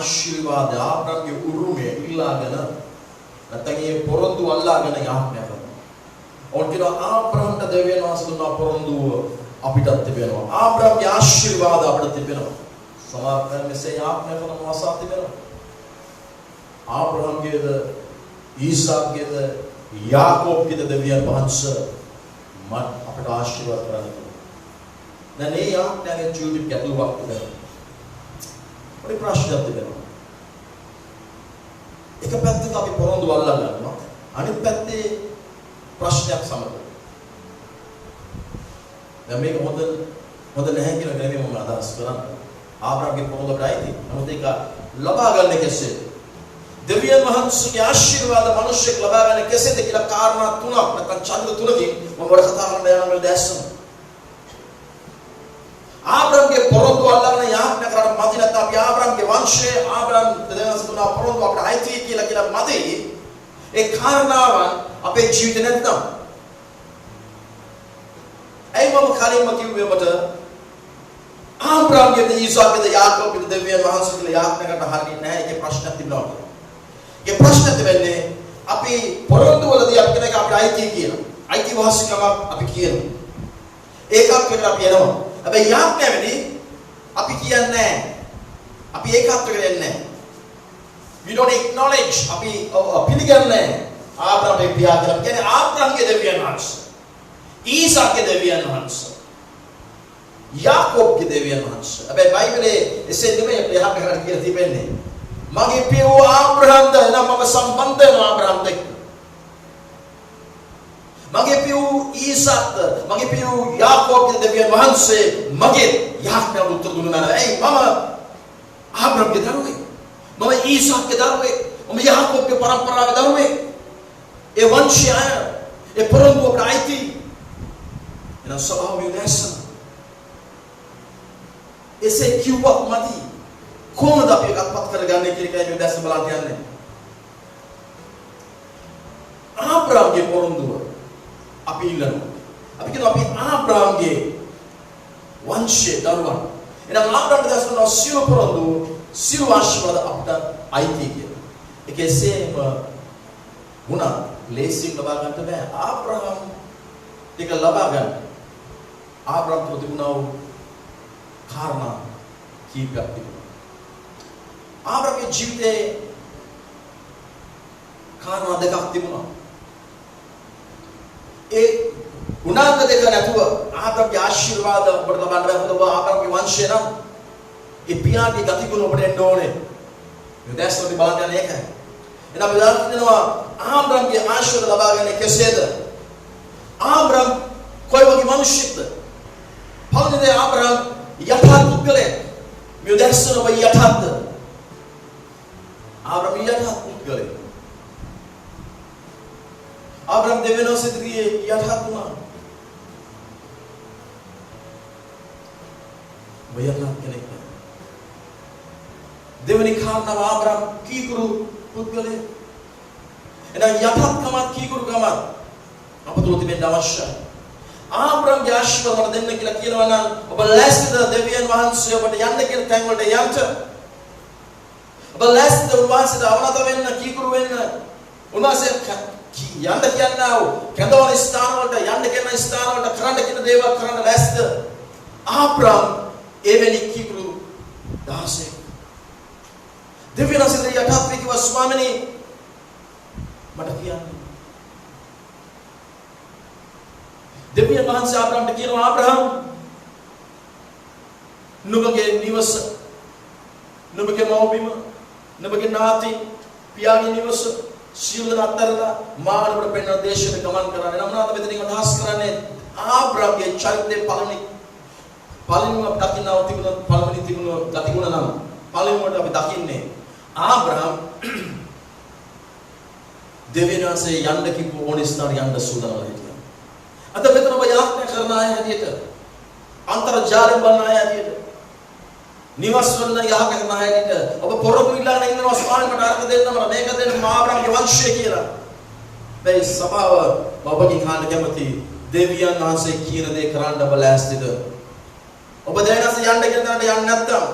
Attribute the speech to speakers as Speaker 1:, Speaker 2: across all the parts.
Speaker 1: ආශිර්වාද ආබ්‍රහම්ගේ උරුමය ඉල්ලාගෙන නැත්නම් ඒ පොරොන්දු අල්ලාගෙන යාඥා කරනවා. ඕන් කියනවා ආබ්‍රහම්ට දෙවියන් වහන්සේ දුන්නා පොරොන්දුව අපිටත් තිබෙනවා. ආබ්‍රහම්ගේ ආශිර්වාද අපිට තිබෙනවා. සමාප්තයෙන් මෙසේ යාඥා කරන වාසාව තිබෙනවා. ආබ්‍රහම්ගේද ඊසාක්ගේද යාකෝබ්ගේද දෙවියන් වහන්සේ අපට ආශිර්වාද කරනවා. දැන් මේ යාඥාගේ ජීවිත ගැටලුවක් තිබෙනවා. පොඩි ප්‍රශ්නයක් තිබෙනවා. එක පැත්තක අපි පොරොන්දු අල්ලා ගන්නවා. අනිත් පැත්තේ ප්‍රශ්නයක් සමග. දැන් මේක හොඳ නැහැ කියලා නෙමෙයි මම අදහස් කරන්නේ. ආබ්‍රහම්ගේ පොරොන්දු ප්‍රයිති. නමුත් ඒක ලබා ගන්න කෙසේද? දෙවියන් වහන්සේගේ ආශිර්වාද මිනිස්සෙක් ලබා ගන්න කෙසේද කියලා කාරණා තුනක් නැත්නම් ඡන්ද තුනකින් මම වඩ කතා කරන්න යනවා දැස්සන. ආබ්‍රහම්ගේ පොරොන්දු අල්ලාගෙන යාඥා කරන මදි නැත්නම් අපි ආබ්‍රහම්ගේ වංශයේ ආබ්‍රහම් දෙවියන්ස් තුන පොරොන්දු අපිට අයිති කියලා මදි ඒ කාරණාවන් අපේ ජීවිතේ නැත්නම් ඇයි මම කලින්ම කිව්වේ ඔබට ආබ්‍රහම්ගේ ඊසාක්ගේ යාකෝබ්ගේ දෙවියන් වහන්සේ කියලා යාඥා කරන්න හරියන්නේ නැහැ. ඒකේ ප්‍රශ්නයක් තිබෙනවා. ඒ ප්‍රශ්නේ තිබෙන්නේ අපි පොරොන්දු වලදී අපි කෙනෙක් අපිට අයිති කියලා. අයිති වාසිකම අපි කියනවා. ඒකක් වෙන්න අපි එනවා. හැබැයි යාඥාවේදී අපි කියන්නේ නැහැ. අපි ඒකත් වෙන්නේ නැහැ. We don't acknowledge අපි පිළිගන්නේ ආබ්‍රහම්ගේ පියා කියලා. කියන්නේ ආබ්‍රහම්ගේ දෙවියන් වහන්සේ. ඊසාක්ගේ දෙවියන් වහන්සේ. යාකෝබ්ගේ දෙවියන් වහන්සේ. හැබැයි බයිබලයේ එසේ නෙමෙයි අපි යහපත් කරලා කියලා තිබෙන්නේ. මගේ පියෝ ආබ්‍රහම්ද එනම් මම සම්බන්ධ වෙනවා ආබ්‍රහම්ද එක්ක. මගේ පියෝ ඊසාක්ද මගේ පියෝ යාකෝබ්ගේ දෙවියන් වහන්සේ මගේ යාඥාවට උත්තර දුන්නා නේද? ඇයි මම ආබ්‍රහම්ගේ දරුවෙක්. මම ඊසාක්ගේ දරුවෙක්. මම යාකෝබ්ගේ පරම්පරාවේ දරුවෙක්. ඒ වංශය ඒ පොරොන්දු අපට අයිති. එනම් ස්වභාවය නැසන. එසේ කිව්වක් මදි. කොහොමද අපි එකක්පත් කරගන්නේ කියලා මේ දැස්ස බලන්න යන්නේ. ආබ්‍රහම්ගේ පොරොන්දුව අපි ඉල්ලනවා. අපි කියනවා අපි ආබ්‍රහම්ගේ වංශයේ දරුවන්. එහෙනම් ආබ්‍රහම් දැස්ස සියලු පොරොන්දු සියලු ආශිර්වාද අපට අයිති කියලා. ඒකෙසේම වුණා ලේසියෙන් ලබා ගන්න බෑ. ආබ්‍රහම් ටික ලබා ගන්න. ආබ්‍රහම් තුල තිබුණා වූ කාරණා කීපයක් තිබුණා. ආබ්‍රහම්ගේ ජීවිතේ කාරණා දෙකක් තිබුණා. ඒ ගුණාංග දෙක නැතුව ආබ්‍රහම්ගේ ආශිර්වාද ඔබට ලබන්න බැහැ. මොකද ආබ්‍රහම්ගේ වංශය නම් ඒ පියාගේ ගතිගුණ ඔබට එන්න ඕනේ. මේ දැස්වලදී බලන්න යන එකයි. එහෙනම් අපි දන්නවා ආබ්‍රහම්ගේ ආශිර්වාද ලබා ගන්න කෙසේද? ආබ්‍රහම් කොයි වගේ මිනිහෙක්ද? පළවෙනි ආබ්‍රහම් යථාර්ථ පුද්ගලයෙක්. මේ දැස්වල ඔබ යථාර්ථ ආබ්‍රහම් යථාර්ථ පුද්ගලයෙක්. ආබ්‍රහම් දෙවියන් වහන්සේගේ යථාර්ථ වුණා. යථාර්ථ කෙනෙක්. දෙවෙනි කාරණාව ආබ්‍රහම් කීකරු පුද්ගලයෙක්. එහෙනම් යථාර්ථකම කීකරුකම අප තුල තිබෙන්න අවශ්‍යයි. ආබ්‍රහම්ගේ ආශිර්වාද මට දෙන්න කියලා කියනවා නම් ඔබ ලැස්තිද දෙවියන් වහන්සේ ඔබට යන්න කියන තැන් වලට යන්න? ඔබ ලැස්තිද උන්වහන්සේට අවනත වෙන්න කීකරු වෙන්න? උන්වහන්සේ යන්න කියනවා කැඳවන ස්ථාන වලට යන්න කියන ස්ථාන වලට කරන්න කියන දේවල් කරන්න ලැස්තිද? ආබ්‍රහම් එවැනි කීකරු දාසෙක්. දෙවියන් වහන්සේ යථාර්ථය කිව්වා ස්වාමීනි මට කියන්න. දෙවියන් වහන්සේ ආබ්‍රහම්ට කියනවා ආබ්‍රහම් නුඹගේ නිවස නුඹගේ මව්බිම නුඹගේ නාති පියාගේ නිවස සියලු අත්තරලා මානවර පෙන්වන දේශයට ගමන් කරන්නේ. නම් නාත මෙතනින් අදහස් කරන්නේ ආබ්‍රහම්ගේ චරිතේ පළමුව අපි දකින්නව තිබුණ පළවෙනි තිබුණ ගතිගුණ නම් පළමුවට අපි දකින්නේ ආබ්‍රහම් දෙවියන් වහන්සේ යන්න කිව්ව ඕනේ ස්ථාන යන්න සූදානම් හිටියා. අද මෙතන ඔබ යාත්‍රා කරන අය හැටියට අන්තර්ජාලයෙන් බලන අය හැටියට නිවස් වල යහ කරන අය හැටියට ඔබ පොරොන්දු ඉල්ලගෙන ඉන්නවා ස්වාමීන් මට අර්ථ දෙන්න මම මේක දෙන්න ආබ්‍රහම්ගේ වංශය කියලා. මේ සභාව ඔබගෙන් අහන්න කැමති දෙවියන් වහන්සේ කියන දේ කරන්න ඔබ ලෑස්තිද? ඔබ දැනගන්න යන්න කියන තැනට යන්නේ නැත්නම්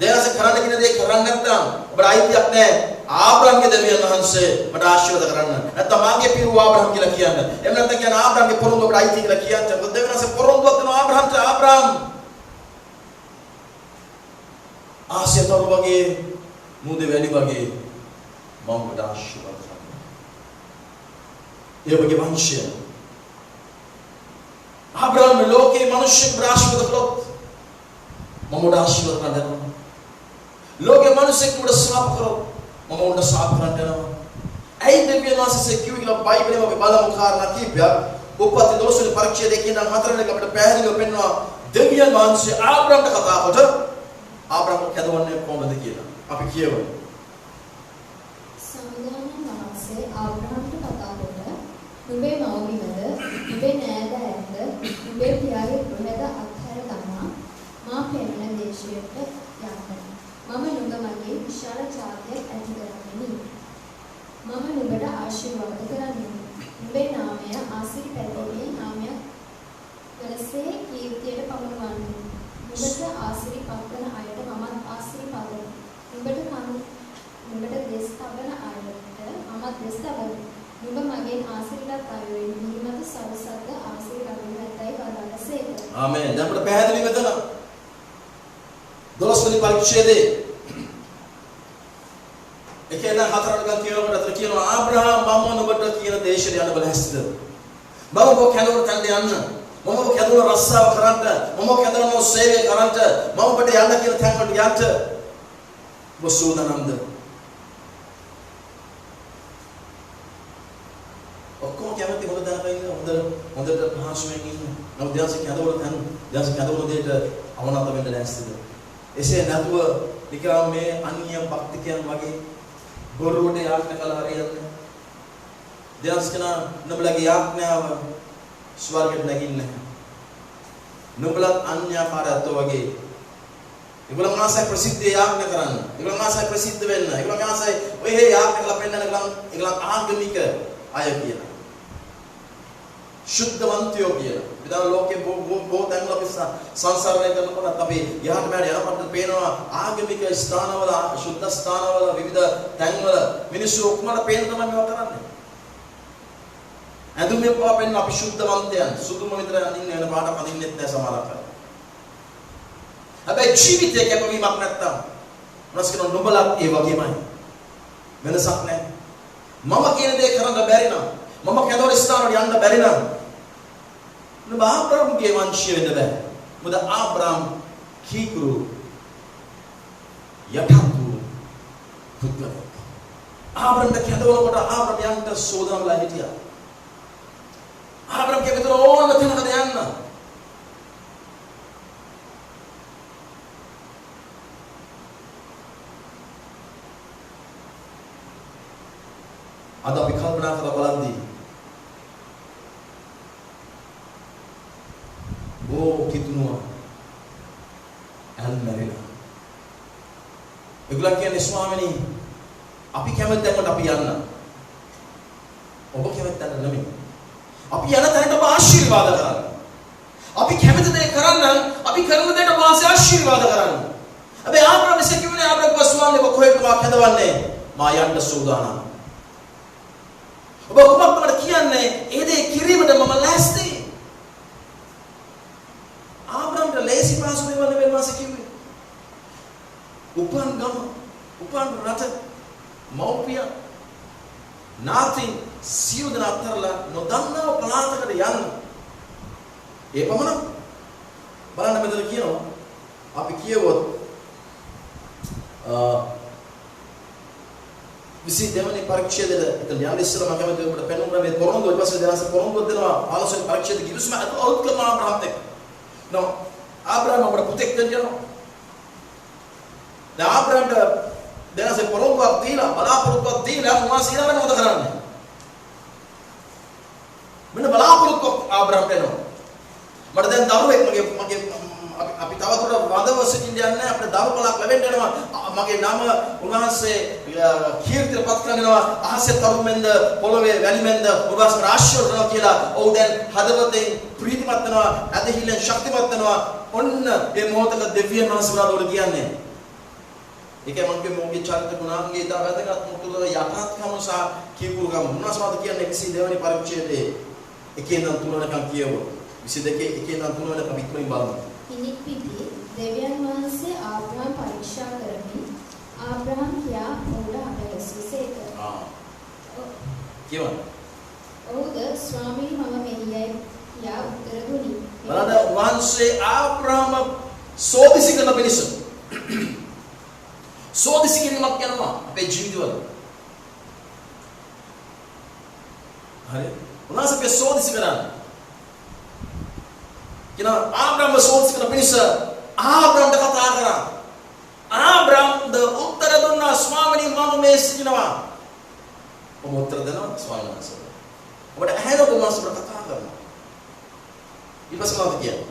Speaker 1: දෙවියන්සේ කරන්න කියන දේ කරන්නේ නැත්නම් ඔබට අයිතියක් නැහැ. ආබ්‍රහම්ගේ දෙවියන් වහන්සේ මට ආශිර්වාද කරන්න. නැත්නම් මාගේ පිරුව ආබ්‍රහම් කියලා කියන්න. එහෙම නැත්නම් කියන ආබ්‍රහම්ගේ පොරොන්දු ඔබට අයිති කියලා කියන්න. මොකද දෙවියන් වහන්සේ පොරොන්දුවක් දෙනවා ආබ්‍රහම්ට. ආබ්‍රහම් ආසියතර වගේ මුද වැඩි වගේ මම ඔබට ආශිර්වාද කරනවා. ඒ වගේ වංශය ආබ්‍රහම් ලෝකේ මිනිස්සු ආශිර්වාද කළොත් මම ඔබට ආශිර්වාද කරනවා. ලෝකේ මිනිස්සු උඩ ශාප කරොත් මම උඩ ශාප කරනවා. ඇයි දෙවියන් වහන්සේ කිව්වේ කියලා බයිබලයේ අපි බලමු කාරණා කීපයක්. උපත් දෝෂවල පරීක්ෂා දෙකෙන් නම් හතරවෙනි අපිට පැහැදිලිව පෙන්වනවා දෙවියන් වහන්සේ ආබ්‍රහම්ට කතා කොට ආබ්‍රහම් කැදවන්නේ කොහොමද කියලා. අපි කියවමු.
Speaker 2: සම්බුදුරජාණන් වහන්සේ ආබ්‍රහම්ට කතා කොට නුඹේ මව්බිමද නුඹේ නෑදෑයන්ද නුඹේ පියාගේ ගෘහද අත්හැර දමා මා පෙනෙන දේශයට යන්න. මම නුඹ මගේ විශාල ජාතියක් ඇති කරගනිමි. මම නුඹට ආශිර්වාද කරන්නෙමි. නුඹේ නාමය ආසිරි පැතීමේ නාමයක් වලසේ කීර්තියට පමුණවන්නෙමි. නුඹට ආසිරි පත්වන අයට මමත් ආසිරි පතමි. නුඹට දෙස් තබන අයට මමත් දෙස් තබමි. නුඹ මගෙන් ආසිරිලත් අයුරින් නිමත සවසද්ද ආසිරි ලැබෙන ඇතයි වදාළසේක.
Speaker 1: ආමේන්. දැන් අපිට පැහැදිලි වෙතන 12 වෙනි පරිච්ඡේදයේ එකේන හතරකට කියනකොට අතර කියනවා ආබ්‍රහම් මම නුඹට කියන දේශයට යන්න බලහැස්තිද? මම ඔබ කැලවර තැන්ට යන්න. මම ඔබ කැලවර රස්සාව කරන්න. මම ඔබ කැලවර සේවය කරන්න. මම ඔබට යන්න කියන තැන් වලට යන්න. ඔබ සූදානම්ද? ඔක්කොම කැමති හොඳ දැනක ඉන්න හොඳට පහසුවෙන් ඉන්න. නමුත් දැන්සේ කැලවර තැන් දැන්සේ කැලවර දෙයට අවනත වෙන්න ලෑස්තිද? එසේ නැතුව නිකම් මේ අන්‍ය භක්තිකයන් වගේ බොරුවට යාඥා කළා හරියන්නේ. දෙයස්කන නුඹලගේ යාඥාව ස්වර්ගයට නැගින්නේ. නුඹලත් අන්‍යාකාරයත්ව වගේ. ඒගොල්ලන් ආසයි ප්‍රසිද්ධ යාඥා කරන්න. ඒගොල්ලන් ආසයි ප්‍රසිද්ධ වෙන්න. ඒගොල්ලන් ආසයි ඔය යාඥා කළා පෙන්නන ඒගොල්ලන් ආගමික අය කියලා. ශුද්ධවන්තයෝ කියලා. විතර ලෝකේ බොහෝ තැන්වල අපි සංසාරණය කරනකොට අපි යහට බෑට යනකොට පේනවා ආගමික ස්ථානවල ශුද්ධ ස්ථානවල විවිධ තැන්වල මිනිස්සු ඔක්කොම පේන තමයි මේවා කරන්නේ. ඇඳුමේ පවා පෙන්න අපි ශුද්ධවන්තයන් සුදුම විතර අඳින්න වෙන පාට අඳින්නෙත් නැහැ සමහරක් අය. හැබැයි ජීවිතේ කැපවීමක් නැත්තම් මොනස් කියන නුඹලත් ඒ වගේමයි. වෙනසක් නැහැ. මම කියන දේ කරන්න බැරි නම් මම කැදවර ස්ථානවල යන්න බැරි නම් නුඹ ආබ්‍රහම්ගේ වංශය වෙන්න බෑ. මොකද ආබ්‍රහම් කීකරු යටහතු පුද්ගලයෙක්. ආබ්‍රහම්ට කැදවරකට ආබ්‍රහම් යන්න සෝදානලා හිටියා. ආබ්‍රහම් කෙවිතර ඕන තැනකට යන්න. අද අපි කල්පනා කරලා බලද්දී කිතුනුවා ඇල්මැරිලා. ඒගොල්ලන් කියන්නේ ස්වාමීනි අපි කැමති තැනකට අපි යන්න. ඔබ කැමති තැනට නෙමෙයි. අපි යන තැනට ඔබ ආශිර්වාද කරන්න. අපි කැමති දේ කරන්න අපි කරන දේට ඔබ ආශිර්වාද කරන්න. හැබැයි ආබ්‍රහම් කිව්වේ ආබ්‍රහම් ස්වාමීනි ඔබ කොහෙද කැදවන්නේ? මා යන්න සූදානම්. ඔබ කොහොමද කියන්නේ? ඒ දේ කිරීමට මම ලෑස්ති. ආබ්‍රහම්ට ලේසි පාසු දේවල් නෙවෙයි මාස කිව්වේ. උපන් ගම, උපන් රට, මෞපිය, නාති සියලු දෙනා අත්හැරලා නොදන්නා පළාතකට යන්න. ඒ පමණ බලන්න මෙතන කියනවා අපි කියවොත් 22 වෙනි පරීක්ෂේදෙද ඉතින් යන්න ඉස්සෙල්ලා මම කැමති ඔබට පෙන්වන්න මේ පොරොන්දු ඊට පස්සේ දැනස පොරොන්දුවක් දෙනවා 15 වෙනි පරීක්ෂේද කිවිසම අවුත් කරන ආබ්‍රහම්ට. නෝ ආබ්‍රහම් අපට පුතෙක් දෙන්නවා. දැන් ආබ්‍රහම්ට දැනස පොරොන්දුවක් දීලා බලාපොරොත්තුවක් දීලා මොනවද ඊළඟට මොකද කරන්නේ? මෙන්න බලාපොරොත්තුවක් ආබ්‍රහම්ට එනවා. මට දැන් දරුවෙක් මගේ අපි තවදුරටත් වදව සිටින්න යන්නේ අපිට දරුපලක් ලැබෙන්න යනවා. මගේ නම උන්වහන්සේ කීර්තියටපත් කරනවා. අහසේ තරුමෙන්ද පොළවේ වැලිමෙන්ද උන්වහන්සේ ආශිර්වාද කරනවා කියලා. ඔව් දැන් හදවතෙන් ප්‍රීතිමත් වෙනවා. ඇදහිල්ලෙන් ශක්තිමත් වෙනවා. ඔන්න මේ මොහොතක දෙවියන් වහන්සේලාට කියන්නේ ඒකයි මම කිව්වේ මොගේ චරිත ගුණාංගයේ ඉතා වැදගත් මොකද යටහත්කම සහ කීකුරුකම මොනවාද කියන්නේ 22 වෙනි පරිච්ඡේදයේ 1 ඉඳන් 3 වෙනකම් කියවුවා 22 1 ඉඳන් 3 වෙනකම් විතරයි බලමු.
Speaker 2: ඉනික් පිටි දෙවියන් වහන්සේ ආබ්‍රහම් පරීක්ෂා කරමින් ආබ්‍රහම් කියා ඔහුට අභයසුසේක.
Speaker 1: කියවන්න.
Speaker 2: ඔහුද ස්වාමීනි මම මෙහියයි කියා උත්තර දුනි.
Speaker 1: බලන්න වහන්සේ ආබ්‍රහම සෝදිසි කරන පිණිස සෝදිසි කිරීමක් කරනවා අපේ ජීවිතවල. හරි. උනාසක සෝදිසි කරන්නේ. කියන ආබ්‍රහම සෝදිසි කරන පිණිස ආබ්‍රහම්ට කතා කරා. ආබ්‍රහම්ද උත්තර දුන්නා ස්වාමීනි මම මේ සිටිනවා. ඔබ උත්තර දෙනවා ස්වාමීන් වහන්සේ. ඔබට ඇහෙනවද උන්වහන්සේ කතා කරනවා. ඊපස්සේ මොකද කියන්නේ?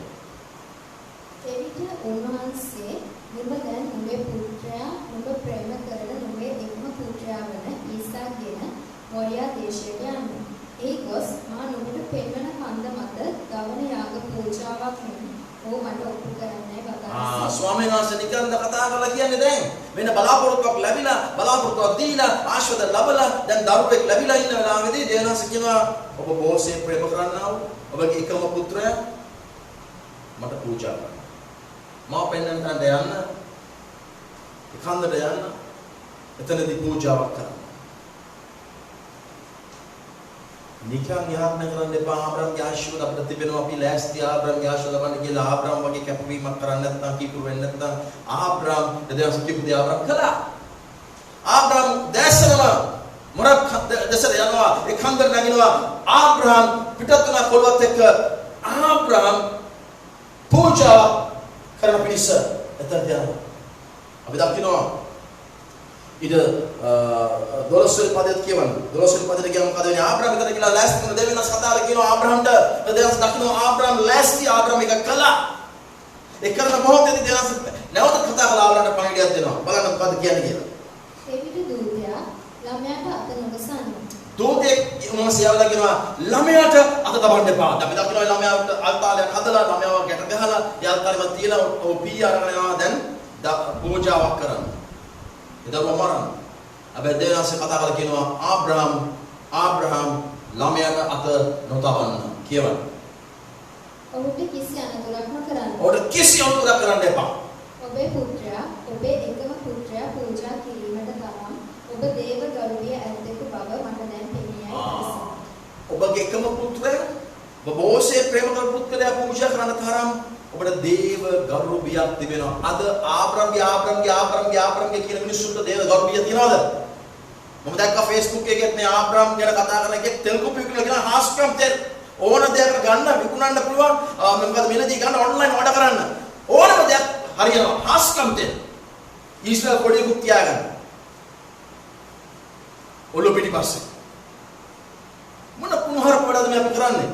Speaker 2: එවිට උන්වහන්සේ නුඹ දැන් නුඹේ පුත්‍රයා නුඹ ප්‍රේම කරන නුඹේ එකම පුත්‍රයා වන ඊසාක්ගෙන මොරියා දේශයට යන්න. ඒ ගොස් මා නුඹට පෙන්වන කන්ද මත ගවන යාග පූජාවක් මෙන් ඕ මට ඔප්පු කරන්නයි වදාළා.
Speaker 1: ස්වාමීන් වහන්සේ නිකන්ද කතා කරලා කියන්නේ දැන් වෙන බලාපොරොත්තුවක් ලැබිලා බලාපොරොත්තුවක් දීලා ආශිර්වාද ලැබලා දැන් දරුවෙක් ලැබිලා ඉන්න වෙලාවේදී දේවනාස කියනවා ඔබ බොහෝසේ ප්‍රේම කරන්නා වූ ඔබගේ එකම පුත්‍රයා මට පූජා කරන්න. මා පෙන්වන්න තැනට යන්න කන්දට යන්න එතනදී පූජාවක් කරන්න. නිකන් යහපන කරන්න එපා. ආබ්‍රහම්ගේ ආශිර්වාද අපිට තිබෙනවා. අපි ලෑස්ති ආබ්‍රහම්ගේ ආශිර්වාද ලබන්න කියලා ආබ්‍රහම් වගේ කැපවීමක් කරන්නේ නැත්නම් කීපුර වෙන්නේ නැත්නම් ආබ්‍රහම් දෙවියන් කිව්ව දේ ආබ්‍රහම් කළා. ආබ්‍රහම් දැසනම මොරක් දැසර යනවා. ඒ කන්දර නැගිනවා. ආබ්‍රහම් පිටත් වුණා කොළවත් එක්ක. ආබ්‍රහම් පූජා කරන පිණිස එතනට යනවා. අපි දකිනවා ඊට 12 වෙනි පදයට කියවන්න. 12 වෙනි පදයට කියවම මොකද වෙන්නේ? ආබ්‍රහම් විතර කියලා ලෑස්ති කරන දෙවියන්ස් කතාවල කියනවා ආබ්‍රහම්ට දෙවියන්ස් දකිනවා ආබ්‍රහම් ලෑස්ති ආබ්‍රහම් එක කළා. ඒ කරන මොහොතේදී දෙවියන්ස් නැවත කතා කරලා ආබ්‍රහම්ට පණිවිඩයක් දෙනවා. බලන්න මොකද කියන්නේ කියලා.
Speaker 2: එවිට දූතයා ළමයාට අත නොගසන්න.
Speaker 1: දූතයෙක් උන්වහන්සේවලා කියනවා ළමයාට අත තබන්න එපා. අපි දකිනවා ළමයාට අල්තාලයක් හදලා ළමයාව ගැට ගහලා ඒ අල්තාලෙම තියලා ඔව් පී අරගෙන යනවා දැන් පූජාවක් කරන්න. එතකොට මරන්න. හැබැයි දෙවියන්ස් කතා කරලා කියනවා ආබ්‍රහම් ළමයාට අත නොතබන්න කියවන්න.
Speaker 2: ඔහුට කිසි අනතුරක් නොකරන්න.
Speaker 1: ඔහුට කිසි අනතුරක් කරන්න එපා.
Speaker 2: ඔබේ පුත්‍රයා ඔබේ එකම පුත්‍රයා පූජා කිරීමට තරම් ඔබ දේව ගෞරවය ඇත්තෙකු බව මට දැන් පෙනියයි.
Speaker 1: ඔබගේ එකම පුත්‍රයා ඔබ බොහෝසේ ප්‍රේම කරන පුත්‍රයා පූජා කරන තරම් ඔබට දේව ගෞරවයක් තිබෙනවා. අද ආබ්‍රහම්ගේ කියන මිනිස්සුන්ට දේව ගෞරවය තියනවද? මම දැක්කා Facebook එකේ මේ ආබ්‍රහම් ගැන කතා කරන එකේ තෙලුගු පිටුල කියන හාස්කම් තෙල් ඕන දෙයක් ගන්න විකුණන්න පුළුවන්. මොකද මෙලදී ගන්න ඔන්ලයින් ඕඩර් කරන්න. ඕනම දෙයක් හරියනවා. හාස්කම් තෙල්. ඊශ්වර පොඩිකුත් තියාගන්න. ඔලු පිටිපස්සේ. මොන පුනහර පොඩද මේ අපි කරන්නේ?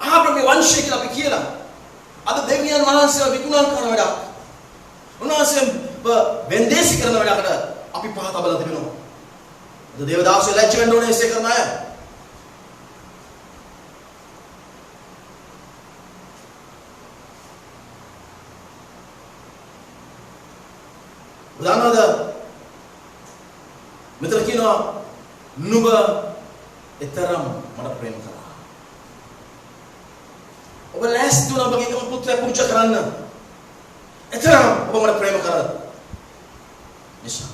Speaker 1: ආබ්‍රහම්ගේ වංශය කියලා අපි කියලා අද දෙවියන් වහන්සේලා විකුණන කරන වැඩක්. උන්වහන්සේ වෙන්දේසි කරන වැඩකට අපි පහත බල තිබෙනවා. අද දේවදාසය ලැජ්ජ වෙන්න ඕනේ ඉස්සේ කරන අය. උදානවද මෙතන කියනවා නුඹ එතරම් මට ප්‍රේම කරා. ඔබ ලෑස්ති වුණා ඔබගේ එකම පුත්‍රයා පූජා කරන්න. එතරම් ඔබ මට ප්‍රේම කරා. නිසා.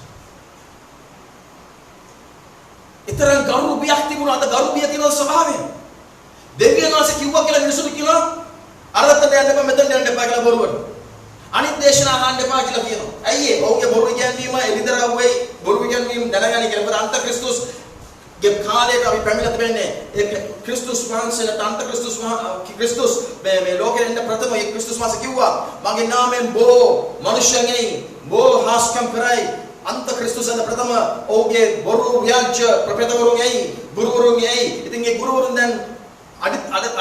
Speaker 1: එතරම් ගෞරවයක් තිබුණා. අද ගෞරවය තියෙන ස්වභාවය. දෙවියන් වහන්සේ කිව්වා කියලා මිනිසුන්ට කියනවා අරකට යන්න එපා මෙතනට යන්න එපා කියලා බොරුවට. අනිත් දේශනා අහන්න එපා කියලා කියනවා. ඇයි ඒ? ඔහුගේ බොරු කියන්වීම එලිදරව්වේ බොරු කියන්වීම දැනගන්න කියලා. අන්ත ක්‍රිස්තුස් ගේ කාලයට අපි පැමිණලා තිබෙන්නේ ඒ ක්‍රිස්තුස් වහන්සේට අන්ත ක්‍රිස්තුස් මේ ලෝකෙට එන්න ප්‍රථම ඒ ක්‍රිස්තුස් වහන්සේ කිව්වා මගේ නාමයෙන් බොහෝ මනුෂ්‍යයන්ගේ බොහෝ හාස්කම් කරයි. අන්ත ක්‍රිස්තුස් අද ප්‍රථම ඔහුගේ බොරු ව්‍යාජ්‍ය ප්‍රපේතවරුන්ගේ ගුරුවරුන්ගේ ඉතින් ඒ ගුරුවරුන් දැන්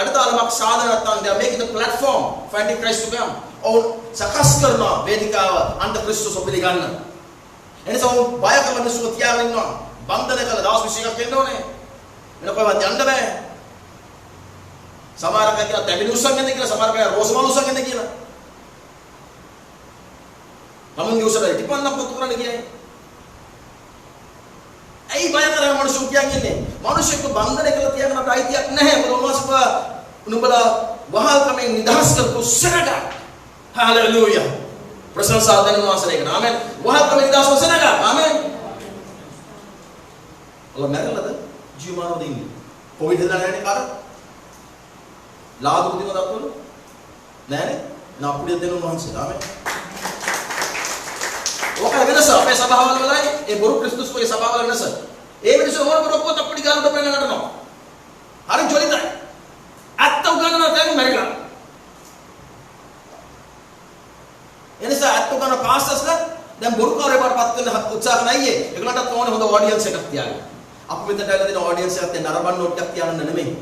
Speaker 1: අඩතාලමක් සාධන නැත්නම් they are making the platform for antichrist to come. ඔවුන් සකස් කරන වේදිකාව අන්ත ක්‍රිස්තුස් පිළිගන්න. එනිසා ඔවුන් බය කරන මිනිස්සු තියාගෙන ඉන්නවා. බන්ධන කළ දවස් 20ක් වෙන්න ඕනේ. වෙන කොහෙවත් යන්න බෑ. සමහර අය කියනවා තැඹිලි උස්සන් යන්න කියලා, සමහර අය රෝසමල් උස්සන් යන්න කියලා. තමුන්ගේ උසරයි ටිපන්න පොතු කරන්න ගියයි. ඇයි බය කරන්නේ මිනිස්සු කියන්නේ? මිනිස්සුන්ට බන්ධනය කරලා තියන්න අපිට අයිතියක් නැහැ. උන්වහන්සේ නුඹලා වහල්කමෙන් නිදහස් කරපු සෙනග. හalleluya. ප්‍රශංසා දෙන්න වාසනයකට. ආමෙන්. වහල්කමෙන් නිදහස් වෙ සෙනග. ආමෙන්. ඔල මැරෙන්නද? ජීවමානවද ඉන්නේ? කොවිඩ් දාලා නැන්නේ කාට? ලාභ උදින දක්වල නෑනේ. නා අපුඩිය දෙන්න උන්වහන්සේ. ආමෙන්. ඔකයි වෙනස අපේ සභාවල වලයි ඒ බොරු ක්‍රිස්තුස් කොයි සභාවල වෙනස. ඒ මිනිස්සු මොන බොරොක්කෝ තප්පඩි ගානට පෙන්නන නටනවා. හරි ජොලිතයි. අත්ත උගන්නන තැන් මැරිලා. එනිසා අත්ත උගන්නන පාස්ටර්ස්ලා දැන් බොරුකාරේ පාටපත් වෙන්න උත්සාහ නැయ్యේ. ඒගොල්ලන්ටත් ඕනේ හොඳ ඔඩියන්ස් එකක් තියාගන්න. අපි මෙතනට ඇවිල්ලා දෙන ඔඩියන්ස් එකක් දැන් නරඹන්න ඔට්ටක් තියාගන්න නෙමෙයි.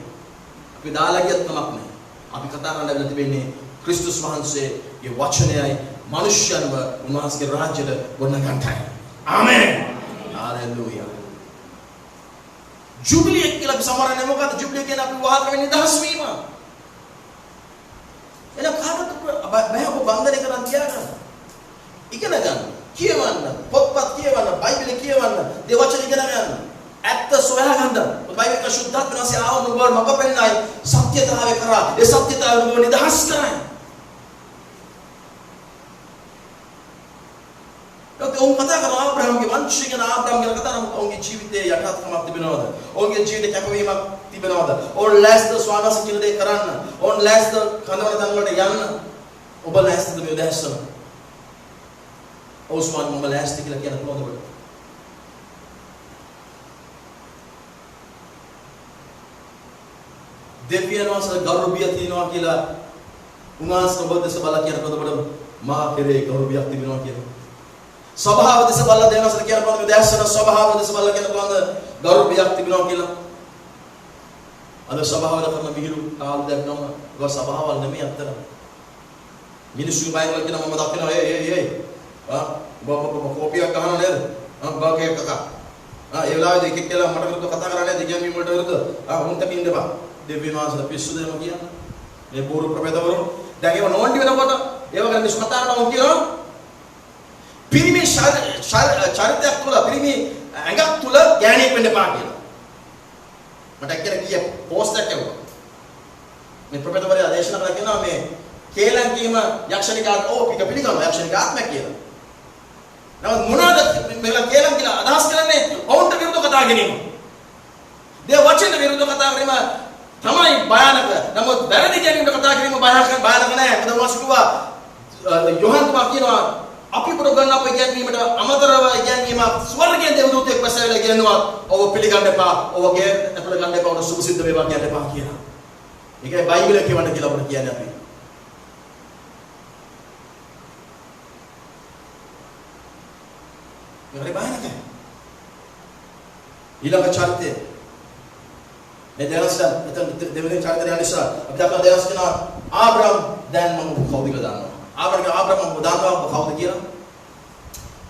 Speaker 1: අපි දාලා ගියත් කමක් නැහැ. අපි කතා කරන්න ඇවිල්ලා තිබෙන්නේ ක්‍රිස්තුස් වහන්සේගේ වචනයයි මනුෂ්‍යයන්ව උන්වහන්සේගේ රාජ්‍යයට ගොඩනගන්නයි. ආමෙන්. හalleluya. ජුබිලිය කියලා අපි සමරන්නේ මොකද්ද? ජුබිලිය කියන්නේ අපි වහල්කමෙන් නිදහස් වීම. එන කාටද බයව බන්ධනය කරන් තියාගන්න. ඉගෙන ගන්න. කියවන්න. පොත්පත් කියවන්න. බයිබලෙ කියවන්න. දේවචන ඉගෙන ගන්න. ඇත්ත සොයා ගන්න. බයිබලයේ ශුද්ධත්වනසේ ආව නුඹ මඟ පෙන්නයි සත්‍යතාවය කරා. ඒ සත්‍යතාවය නුඹ නිදහස් කරයි. ඔවුන් කතා කරන ආබ්‍රහම්ගේ වංශය ගැන ආබ්‍රහම් ගැන කතා කරන ඔවුන්ගේ ජීවිතයේ යටහත්කමක් තිබෙනවද? ඔවුන්ගේ ජීවිතේ කැපවීමක් තිබෙනවද? ඔවුන් ලෑස්තිද ස්වාමීන් කියන දේ කරන්න? ඔවුන් ලෑස්තිද කඳවල තැන් වලට යන්න? ඔබ ලෑස්තිද මේ උදෑසන? ඔව් ස්වාමීන් මම ලෑස්ති කියලා කියන පුළුවන්ද ඔබට? දෙවියන් වහන්සේ ගෞරවය තියනවා කියලා උන්වහන්සේ ඔබ දෙස බලා කියනකොට ඔබට මා කෙරේ ගෞරවයක් තිබෙනවා කියලා. ස්වභාව දෙස බලලා දෙනවසල කියන කොහොමද මේ දැස්සන ස්වභාව දෙස බලලා කියන කොහොමද ගෞරවයක් තිබෙනවා කියලා. අද ස්වභාවල කරන මිහිරු කාල් දැක්නම ඒක ස්වභාවල් නෙමෙයි අත්තර. මිනිස්සු බයිවල කියන මම දකිනවා කෝපියක් ගහනවා නේද? බාගේ කකා. ඒ වෙලාවේදී එකෙක් කියලා මට විරුද්ධව කතා කරන්නේ නැද්ද කියන්නේ මට විරුද්ධව. උන්ට පින්දපා. දෙවියන් වහන්සේ පිස්සුද එම කියන්නේ. මේ බෝරු ප්‍රපේතවරු දැන් ඒව නෝන්ටි වෙනකොට ඒව ගැන මිස් කතා කරනවා කියනවා. පිරිමි චරිතයක් තුළ පිරිමි ඇඟක් තුළ ඥානයක් වෙන්න එපා කියලා. මට එක්කෙනෙක් ගිය පෝස්ට් එකක් ඇහුවා. මේ ප්‍රොෆෙසර්වරයා දේශනා කරලා කියනවා මේ කේලම් කීම යක්ෂණික පිට පිළිගන්නවා යක්ෂණික ආත්මයක් කියලා. නමුත් මොනවාද මේලා කේලම් කියලා අදහස් කරන්නේ ඔවුන්ට විරුද්ධව කතා කිරීම. දේව වචන විරුද්ධව කතා කිරීම තමයි භයානක. නමුත් වැරදි කියනකට කතා කිරීම භයානක නෑ. මොකද උන්වහන්සේ කිව්වා යෝහන් තුමා කියනවා අපි පුරගන්න අප ඉගැන්වීමට අමතරව ඉගැන්වීම ස්වර්ගයේ දේවදූතයෙක් වැසවිලා කියනවා ඔබ පිළිගන්න එපා ඔබගේ අපල ගන්න එපා ඔබ සුභසිද්ධ වේවා කියන්න එපා කියලා. ඒකයි බයිබලයේ කියවන්න කියලා අපිට කියන්නේ අපි. මේකේ බයනකයි. ඊළඟ චරිතය මේ දෙවස්ස එතන දෙවෙනි චරිතය නිසා අපි අපේ දෙවස්ස කියන ආබ්‍රහම් දැන් මම කවුද කියලා දන්නවා. ආබ්‍රහම් උදාහරණ කවුද කියලා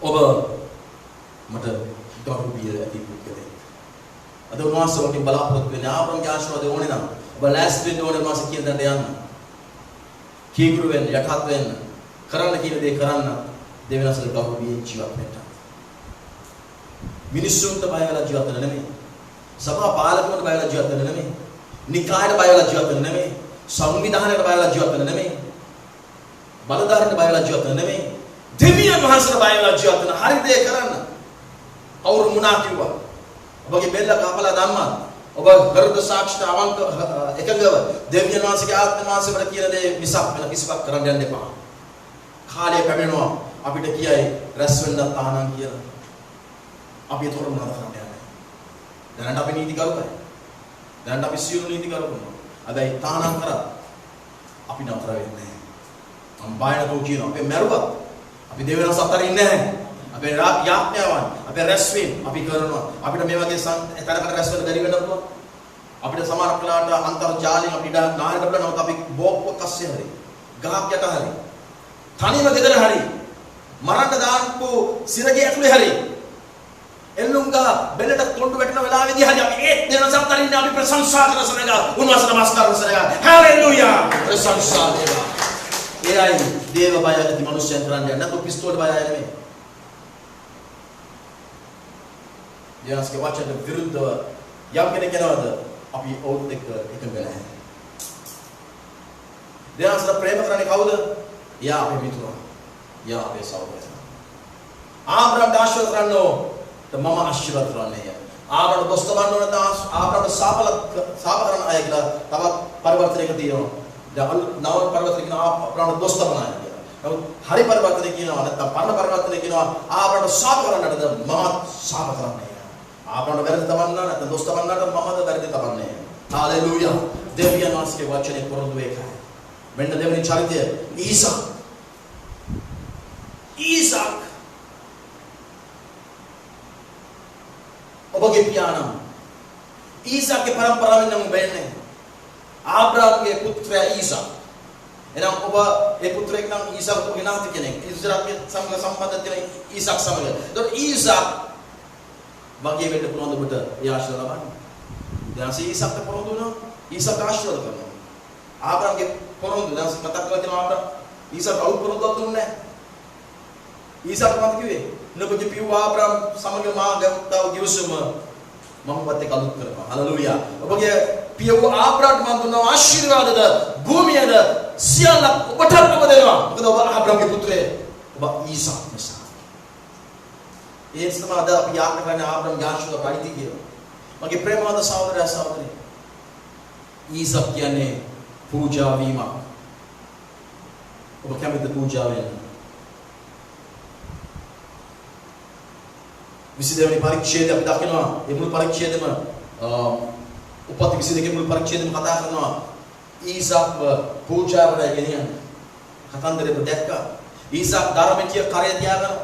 Speaker 1: ඔබ මට ගෞරවය ඇති පුද්ගලයෙක්. අද උන්වහන්සේ වගේ බලාපොරොත්තු වෙන ආබ්‍රහම්ගේ ආශිර්වාදය ඕනේ නම් ඔබ ලෑස්ති වෙන්න ඕනේ උන්වහන්සේ කියන දේ යන්න. කීකරු වෙන්න යටහත් වෙන්න කරන්න කියන දේ කරන්න දෙවියන්සල ගෞරවයෙන් ජීවත් වෙන්න. මිනිස්සුන්ට බය වෙලා ජීවත් වෙන්න නෙමෙයි. සභා පාලකවන්ට බය වෙලා ජීවත් වෙන්න නෙමෙයි. නිකායට බය වෙලා ජීවත් වෙන්න නෙමෙයි. සංවිධානයට බය වෙලා ජීවත් වෙන්න නෙමෙයි. බලධාරීන්ට බය වෙලා ජීවත් වෙන්න නෙමෙයි. දෙවියන් වහන්සේට බය වෙලා ජීවත් වෙන්න හරි දේ කරන්න. කවුරු මුණා කිව්වා. ඔබගේ බෙල්ල කපලා දැම්මා. ඔබ හෘද සාක්ෂිත අවංක එකගව දෙවියන් වහන්සේගේ ආත්ම වාසයට කියන දේ මිසක් වෙන කිසිවක් කරන්න යන්න එපා. කාලය පැමිණෙනවා අපිට කියයි රැස් වෙන්නත් ආනන් කියලා. අපි ඒතර මොනවද කරන්න යන්නේ? දැනට අපි නීති කරුකයි. දැනට අපි සියලු නීති කරුකනවා. හැබැයි තානම් කරා අපි නතර වෙන්නේ නැහැ. මම බයනකෝ කියනවා. අපි මැරුවා. අපි දෙවියන්ස් අතර ඉන්නේ නැහැ. අපේ යාඥාවන්, අපේ රැස්වීම අපි කරනවා. අපිට මේ වගේ තරකට රැස් වෙන්න බැරි වෙන්න පුළුවන්. අපිට සමහර කලාට අන්තර්ජාලයෙන් අපිට නායක බලනවා අපි බෝක්ක කස්සේ හරි. ගහක් යට හරි. තනියම ගෙදර හරි. මරන්න දාන්නකෝ සිරගේ ඇතුලේ හරි. එල්ලුංගා බෙලට තොණ්ඩු වැටෙන වෙලාවෙදී හරි අපි ඒ දෙවියන්ස් අතර ඉන්නේ අපි ප්‍රශංසා කරසනගා උන්වහන්සේ නමස්කාර කරසනගා. හalleluya! ප්‍රශංසා වේවා. එයයි දේව බය ඇති මිනිස්සුන් කරන්නේ නැත්නම් පිස්තෝල බය අය නෙමෙයි. දෙවියන්ගේ වචනට විරුද්ධව යම් කෙනෙක් යනවාද අපි ඔවුත් එක්ක එකඟ නැහැ. දෙවියන්ට ප්‍රේම කරන්නේ කවුද? යා අපේ මිතුරා. යා අපේ සහෝදරයා. ආබ්‍රහම් ආශිර්වාද කරනෝ මම ආශිර්වාද කරන්නේ. ආබ්‍රහම් දොස්තරවන්න ඕන ආබ්‍රහම් සාප කරන අය කියලා තවත් පරිවර්තනයක තියෙනවා. දැන් නව පරිවර්තනයක ආබ්‍රහම් දොස්තරවන්න අය කියලා. නමුත් හරි පරිවර්තනය කියනවා නැත්නම් පරණ පරිවර්තනය කියනවා ආබ්‍රහම් සාප කරන්නටද මම සාප කරන්නේ. ආබ්‍රහම් වැරදි තවන්න නැත්නම් දොස්තරවන්නට මමද වැරදි තවන්නේ. හාලෙලූයා. දෙවියන් වහන්සේගේ වචනේ පොරොන්දු එකයි. මෙන්න දෙවෙනි චරිතය ඊසාක් ඔබගේ පියාණන් ඊසාක්ගේ පරම්පරාවෙන් නම් වෙන්නේ ආබ්‍රහම්ගේ පුත්‍රයා ඊසාක්. එහෙනම් ඔබ ඒ පුත්‍රයෙක් නම් ඊසාක් ඔබගේ නාති කෙනෙක්. ඉස්රායල්ගේ සමග සම්බන්ධ තියෙන ඊසාක් සමග. ඒතකොට ඊසාක් වගේ වෙන්න පුළුවන් ඔබට ඒ ආශිර්වාද ලබන්න. දැන් ඊසාක්ට පොරොන්දු වෙනවා. ඊසාක් ආශිර්වාද කරනවා. ආබ්‍රහම්ගේ පොරොන්දු දැන් මතක් කරලා තියෙනවා ආබ්‍රහම් ඊසාක් අවුත් පොරොන්දුවක් දුන්නේ නැහැ. ඊසාක් මත කිව්වේ නුඹගේ පියව ආබ්‍රහම් සමග මා ගත්තා ගිවිසුම මමවත් එක්ක අලුත් කරනවා. හලෙලූයා. ඔබගේ පියව ආබ්‍රහම්ට මම දුන්නා ආශිර්වාදද භූමියද සියල්ල ඔබට ඔබ දෙනවා. මොකද ඔබ ආබ්‍රහම්ගේ පුත්‍රය. ඔබ ඊසාක් නිසා. ඒ තමයි අද අපි යාඥා කරන්නේ ආබ්‍රහම් ආශිර්වාද පරිදි කියලා. මගේ ප්‍රේමවන්ත සහෝදරයා සහෝදරිය. ඊසාක් කියන්නේ පූජා වීමක්. ඔබ කැමතිද පූජා වෙන්න? 22 වෙනි පරිච්ඡේදය අපි දකිනවා. ඒ මුල් පරිච්ඡේදෙම උපත් 22 මුල් පරිච්ඡේදෙම කතා කරනවා ඊසාක්ව පූජාවට ගෙනියන්න. කතන්දරේ දැක්කා. ඊසාක් ධර්මයේ කරේ තියාගෙන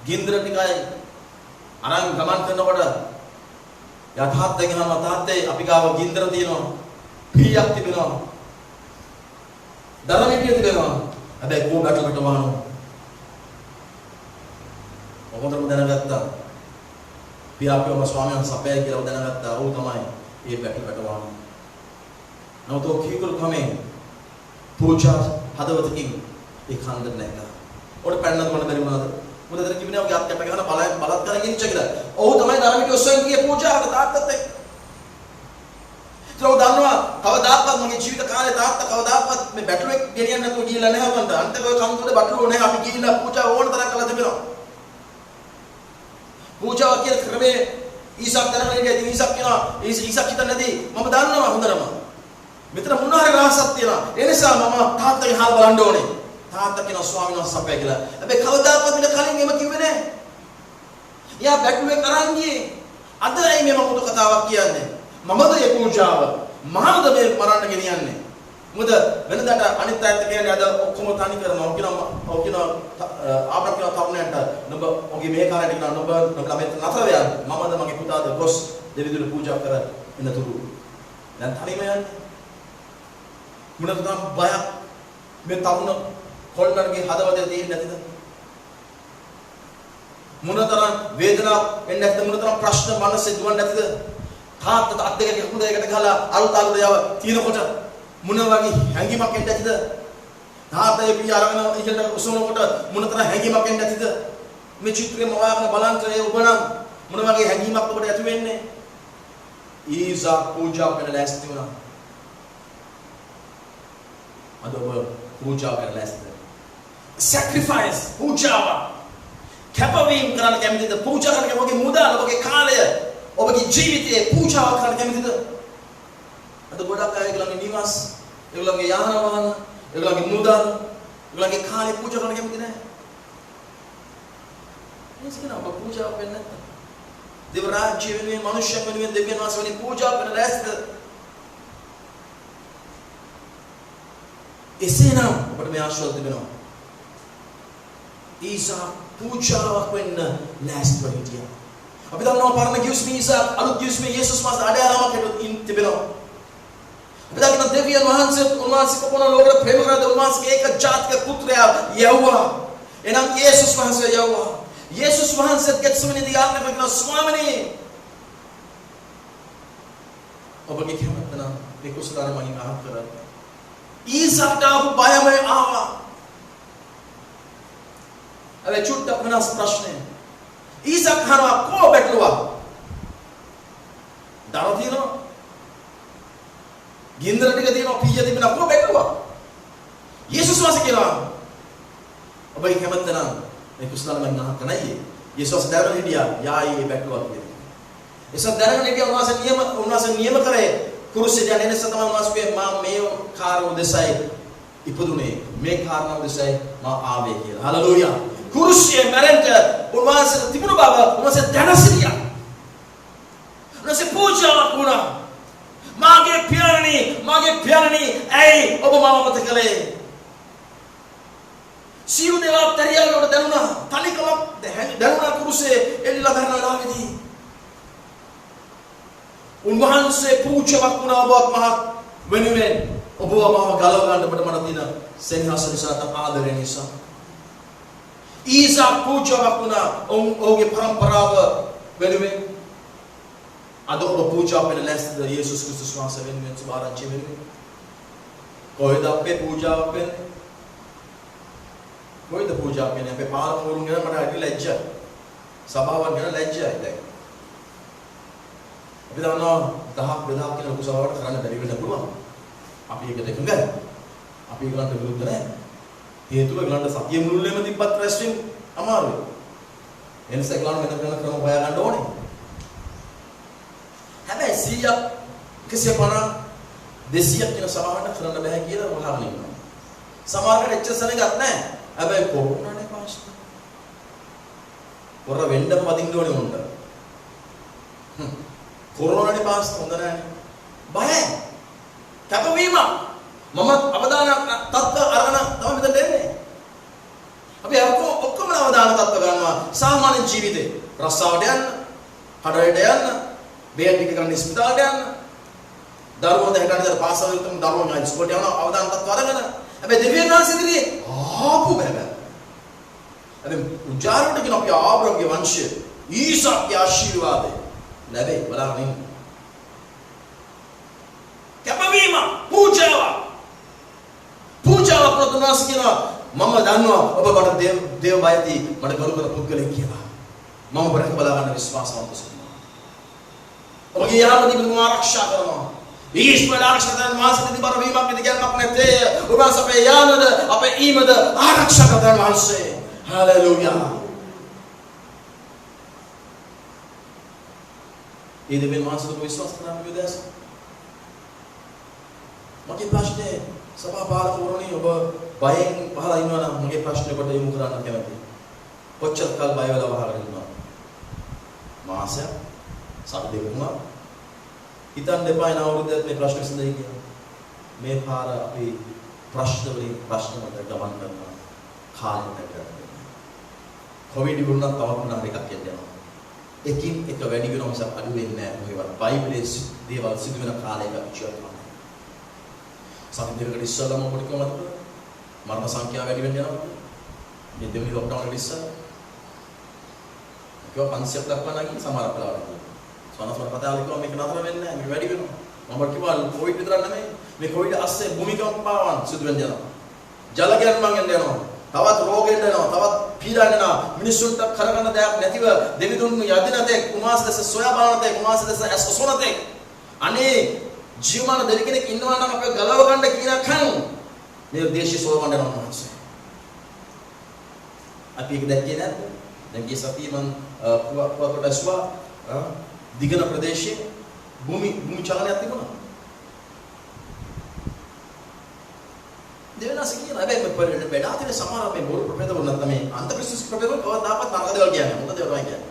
Speaker 1: ගින්දර ටිකයි අරන් ගමන් කරනකොට යථාර්ථයෙන් කියනවා තාත්තේ අපි ගාව ගින්දර තියෙනවා. පීයක් තිබෙනවා. ධර්මයේ තිබෙනවා. හැබැයි කොහොමද වහනවා? ඔබතරම දැනගත්තා. පියාපියම ස්වාමීන් වහන්සේ අපේ කියලා දැනගත්තා. ඔව් තමයි. ඒ පැටවන්නේ. නමුත් ඔය කීකරු කමෙන් පූජා හදවතකින් ඒ කන්ද නැගලා. ඔඩ පැන්නත් මොන බැරි වුණාද? මොකද අතර කිව්නේ ඔගේ අත් කැප ගන්න බලත් කරගෙන ඉන්න කියලා. ඔව් තමයි ධර්මික ඔස්සෙන් ගියේ පූජාවට තාත්තත් එක්ක. ඒක දන්නවා කවදාවත් මගේ ජීවිත කාලේ තාත්තා කවදාවත් මේ බැටළුවෙක් ගෙනියන්න නැතුව ගිහිල්ලා නැහැ වන්ද. අන්තිම ඔය කම්තුඩේ බැටළුවෝ නැහැ. අපි ගිහිල්ලා පූජා ඕන තරම් කළා තිබෙනවා. පූජාව කියන ක්‍රමේ ඊසාක් දැනගෙන ඉඳි ඊසාක් කියනවා ඊසාක් හිතන්නේ නැති මම දන්නවා හොඳටම මෙතන මොනවා හරි රහසක් තියෙනවා ඒ නිසා මම තාත්තගේ හාල් බලන්න ඕනේ තාත්තා කියනවා ස්වාමීන් වහන්සේ අපේ කියලා හැබැයි කවදාවත් මට කලින් එහෙම කිව්වේ නැහැ යා බැටළුවේ කරන් ගියේ අද ඇයි මේ මොකද කතාවක් කියන්නේ මමද මේ පූජාව මහානද මේ මරන්න ගෙනියන්නේ මොකද වෙනදාට අනිත් අයත් කියන්නේ අද ඔක්කොම තනි කරනවා ඔකින ආබ්‍රහම් කියන තරුණයාට නුඹ ඔගේ මේ කාර්යයට කියනවා නුඹ ළමෙත් නතර වෙන්න මමද මගේ පුතාද ගොස් දෙවිදුරු පූජා කර ඉන්නතුරු දැන් තනියම යන්නේ මුණතම් බයක් මේ තරුණ කොල්ලන්ගේ හදවතේ තියෙන්නේ නැතිද මුණතරම් වේදනාවක් එන්නේ නැත්ද මුණතරම් ප්‍රශ්න මනසේ දුවන්නේ නැතිද තාත්තට අත් දෙක හුදයකට ගහලා අලුත් යව තිනකොට මොන වගේ හැංගීමක් එන්න ඇතිද? තාත්තේ පිය අරගෙන ඉහළට උසවනකොට මොනතර හැංගීමක් එන්න ඇතිද? මේ චිත්‍රය මොවාගෙන බලන්තේ ඔබ නම් මොන වගේ හැංගීමක් ඔබට ඇති වෙන්නේ? ඊසාක් පූජා කරන ලෑස්ති වුණා. අද ඔබ පූජා කරන ලෑස්තිද? sacrifice පූජාව. කැපවීම කරන්න කැමතිද? පූජා කරන්න ඔබගේ මුදල්, ඔබගේ කාලය, ඔබගේ ජීවිතේ පූජාව කරන්න කැමතිද? අද ගොඩක් අය ඒගොල්ලන්ගේ නිවාස, ඒගොල්ලන්ගේ යාන වාහන, ඒගොල්ලන්ගේ මුදල්, ඒගොල්ලන්ගේ කාලය පූජා කරන්න කැමති නැහැ. ඒකන ඔබ පූජා වෙන්නේ නැත්නම් දේව රාජ්‍ය වෙනුවෙන් මනුෂ්‍ය වෙනුවෙන් දෙවියන් වහන්සේ වෙනුවෙන් පූජා කරන ලෑස්තිද? එසේනම් ඔබට මේ ආශිර්වාද තිබෙනවා. ඊසාක් පූජාවක් වෙන්න ලෑස්තිව හිටියා. අපි දන්නවා පරණ කිව්ස්මී ඊසාක් අලුත් කිව්ස්මී යේසුස් වහන්සේ අඩයාලමක් තිබෙනවා. අපි දන්නවා දෙවියන් වහන්සේ උන්වහන්සේ කොපොන ලෝකෙට ප්‍රේම කරන උන්වහන්සේගේ ඒක ජාතික පුත්‍රයා යවුවා. එනම් යේසුස් වහන්සේ යවුවා. යේසුස් වහන්සේ ගෙත්සෙමනේදී ආඥා කරන ස්වාමීනි ඔබගේ කැමැත්ත නම් මේ කුසලාර මගින් අහක් කරන්න. ඊසක්ට ආපු බයම ආවා. අර චුට්ටක් වෙනස් ප්‍රශ්නය. ඊසක් හරවා කෝ බැටළුවා. දර තියෙනවා. ගින්දර ටික තියෙනවා පීය තිබෙනවා කෝ බැටළුවා. යේසුස් වාසේ කියලා. ඔබයි කැමති නම් මේ කුසලම නහක නැයි. යේසුස් දැනගෙන හිටියා යායේ බැටළුවා කියලා. ඒසත් දැනගෙන හිටියා උන්වහන්සේ නියම කරේ කුරුසියට යන්නේ නැස තමයි උන්වහන්සේ මා මේ කාර්ය උදෙසයි ඉපදුනේ. මේ කාරණා උදෙසයි මා ආවේ කියලා. හලෙලූයා. කුරුසියේ මැරෙන්න උන්වහන්සේ තිබුණ බව උන්වහන්සේ දැනසිරියා. උන්වහන්සේ පූජාවක් වුණා. මාගේ පියාණනි ඇයි ඔබ මාව මත කළේ? සියලු දේවල් තරියලට දැනුණා. තනිකමක් දැනුණා කුරුසියේ එල්ලලා ගන්න වෙලාවේදී. උන්වහන්සේ පූජාවක් වුණා ඔබත් මහත් වෙනුවෙන් ඔබව මාව ගලව ගන්න මට තියෙන සෙනෙහස නිසා තම ආදරය නිසා. ඊසක් පූජාවක් වුණා ඔහුගේ පරම්පරාව වෙනුවෙන්. අද ඔබ පූජා වෙන ලැස්තිද යේසුස් ක්‍රිස්තුස් වහන්සේ වෙනුවෙන් සුභාරංචි වෙනුවෙන්? කොහෙද අපේ පූජාවක් වෙන්නේ? කොහෙද පූජාවක් වෙන්නේ? අපේ පාරමුරුන් ගැන මට හරි ලැජ්ජයි. සභාවන් ගැන ලැජ්ජයි දැන්. අපි දන්නවා 1000 කියන ලොකු සභාවකට කරන්න බැරි වෙන්න පුළුවන්. අපි ඒක දෙකඟයි. අපි ඒකට විරුද්ධ නැහැ. හේතුව ඒගොල්ලන්ට සතිය මුළුල්ලේම තිබ්බත් රැස්වීම අමාරුයි. එනිසා ඒගොල්ලන් මෙතන කරන ක්‍රම හොයා ගන්න ඕනේ. හැබැයි 100ක් 150 200ක් කියන සමාවට කරන්න බෑ කියලා වහගෙන ඉන්නවා. සමහරකට එච්චර සෙනගත් නැහැ. හැබැයි කොරෝනානේ පාස්ට. කොර වෙන්නම වදින්න ඕනේ උන්ට. කොරෝනානේ පාස්ට හොඳ නැහැ. බයයි. කැපවීම මම අවදාන තත්ත්ව අරගෙන තමයි මෙතනට එන්නේ. අපි ඔක්කොම අවදාන තත්ත්ව ගන්නවා සාමාන්‍ය ජීවිතේ. රස්සාවට යන්න, කඩේට යන්න, බේත් ටික ගන්න ස්පිතාලට යන්න. දරුවෝ දැකලා පාසල් වලට දරුවෝ ගිහින් ඉස්කෝලේට යනවා අවදාන තත්ත්ව අරගෙන. හැබැයි දෙවියන් වහන්සේ ඉදිරියේ ආපු බෑ. හැබැයි උජාරට කියන අපි ආබ්‍රහම්ගේ වංශය ඊසක්ගේ ආශිර්වාදය ලැබෙයි බලන්න ඉන්න. කැපවීම පූජාව ප්‍රතුනාස් කියනවා මම දන්නවා ඔබ මට දේව බයති මට කරු කර පුද්ගලෙක් කියලා. මම ඔබට බලා ගන්න විශ්වාසවන්ත සිටිනවා. ඔබගේ යාමදී මම ආරක්ෂා කරනවා. ඊශ්වර ආරක්ෂකයන් මාසෙදී බර වීමක් ඉදිරියක් නැතේ. ඔබ අපේ යාමද අපේ ඊමද ආරක්ෂකයන් වහන්සේ. හalleluya. ඒ දෙවියන් වහන්සේට විශ්වාස කරන විදිහට මගේ ප්‍රශ්නේ සභා පාලකවරුනි ඔබ බයෙන් පහලා ඉන්නවා නම් මගේ ප්‍රශ්නේ කොට යොමු කරන්න කැමතියි. කොච්චර කල් බය වෙලා වහගෙන ඉන්නවා? මාසයක් සති දෙකක්ම හිතන්න දෙපා යන අවුරුද්දක් මේ ප්‍රශ්න විසඳයි කියලා. මේ පාර අපි ප්‍රශ්න වලින් ප්‍රශ්න වලට ගමන් කරනවා. කාලෙකට කරන්නේ. කොවිඩ් වුණා තව මොනවා හරි එකක් යනවා. එකින් එක වැඩි වෙනවා මිසක් අඩු වෙන්නේ නැහැ මොකේවත්. බයිබලයේ දේවල් සිදු වෙන කාලයක විචාර කරනවා. සති දෙකකට ඉස්සෙල්ලාම පොඩි කමක් මරණ සංඛ්‍යාව වැඩි වෙන්න යනවා. මේ දෙවෙනි ලොක්ඩවුන් එක ඉස්සෙල්ලා කිව්වා 500ක් දක්වා නැගී සමහර වෙලාවට. සනසර කතාවල කිව්වා මේක නතර වෙන්නේ නැහැ මේක වැඩි වෙනවා. මම කිව්වා කොවිඩ් විතරක් නෙමෙයි මේ කොවිඩ් ASCII භූමිකම්පාවන් සිදු වෙන්න යනවා. ජල ගැන්මන් යනවා. තවත් රෝගෙන් යනවා. තවත් පීඩා යනවා. මිනිස්සුන්ට කරගන්න දෙයක් නැතිව දෙවිදුන් යදිනතේ උන්වහන්සේ දැස සොයා බලනතේ උන්වහන්සේ දැස ඇසොසනතේ අනේ ජීවමාන දෙවි කෙනෙක් ඉන්නවා නම් අපේ ගලව ගන්න කියනකම් මේ දේශي සොයා ගන්න යනවා උන්වහන්සේ. අපි ඒක දැක්කේ නැද්ද? දැන් ගිය සතියේ මම පුවත්පත් ඇසුවා දිගන ප්‍රදේශයේ භූමි චලනයක් තිබුණා. දෙවෙනස කියන හැබැයි මේ වෙලා තියෙන සමහර මේ බොරු ප්‍රභේද වුණත් මේ අන්තක්‍රිස්තුස් ප්‍රභේද වල කවදාවත් නරක දේවල් කියන්නේ. මොකද ඒවා කියන්නේ?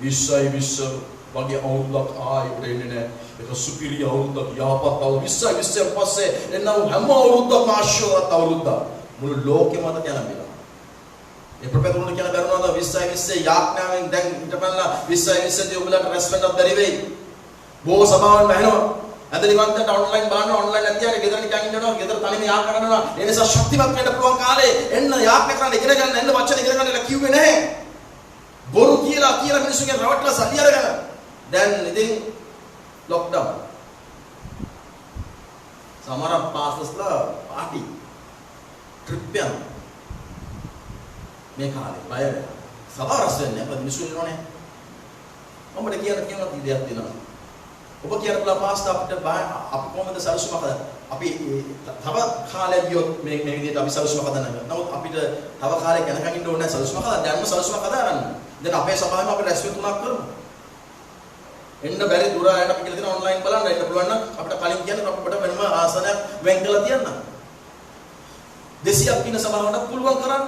Speaker 1: 20 වගේ අවුරුද්දක් ආයෙත් එන්නේ නැහැ. ඒක සුපිරි අවුරුද්දක් යහපත් අවුරුද්ද 20 පස්සේ එන්නව හැම අවුරුද්දක්ම ආශිර්වාද අවුරුද්දක්. මුළු ලෝකෙම අත කැළඹිලා. ඒ ප්‍රභේද වල කියන බැරුණාද 20 යාඥාවෙන් දැන් හිටපන්ලා 20 දී ඔයගලට රැස් වෙන්නත් බැරි වෙයි. බොහෝ සභාවන් වැහෙනවා. අද නිවන්තට ඔන්ලයින් බලන්න ඔන්ලයින් නැතිවනේ ගෙදර නිකන් ඉන්නවා ගෙදර තනියම යාඥා කරනවා ඒ නිසා ශක්තිමත් වෙන්න පුළුවන් කාලේ එන්න යාඥා කරන්න ඉගෙන ගන්න එන්න වචන ඉගෙන ගන්න කිව්වේ නැහැ බොරු කියලා මිනිස්සුන්ගේ රවට්ටලා සල්ලි අරගෙන දැන් ඉතින් ලොක්ඩවුන් සමහර පාස්ටර්ස්ලා පාටි ට්‍රිප් යන මේ කාලේ බය වෙනවා. සමහරස් වෙන්නේ අපේ මිනිස්සු ඉන්නෝනේ. ඔබට කියන දෙයක් දෙනවා. ඔබ කියන පාස්ටර් අපිට අපි කොහොමද සල්සුම හදන්නේ? අපි තව කාලයක් ගියොත් මේ විදිහට අපි සල්සුම හදන්න. නමුත් අපිට තව කාලයක් යනකම් ඉන්න ඕනේ නැහැ සල්සුම හදන්න. දැන්ම සල්සුම හදාගන්න. දැන් අපේ සභාවෙම අපි රැස් වෙ තුනක් කරමු. එන්න බැරි දුර අයට අපි කියලා දෙන ඔන්ලයින් බලන්න එන්න පුළුවන් නම් අපිට කලින් කියන්න අපිට වෙනම ආසනයක් වෙන් කරලා තියන්න. 200ක් ඉන්න සභාවකට පුළුවන් කරන්න.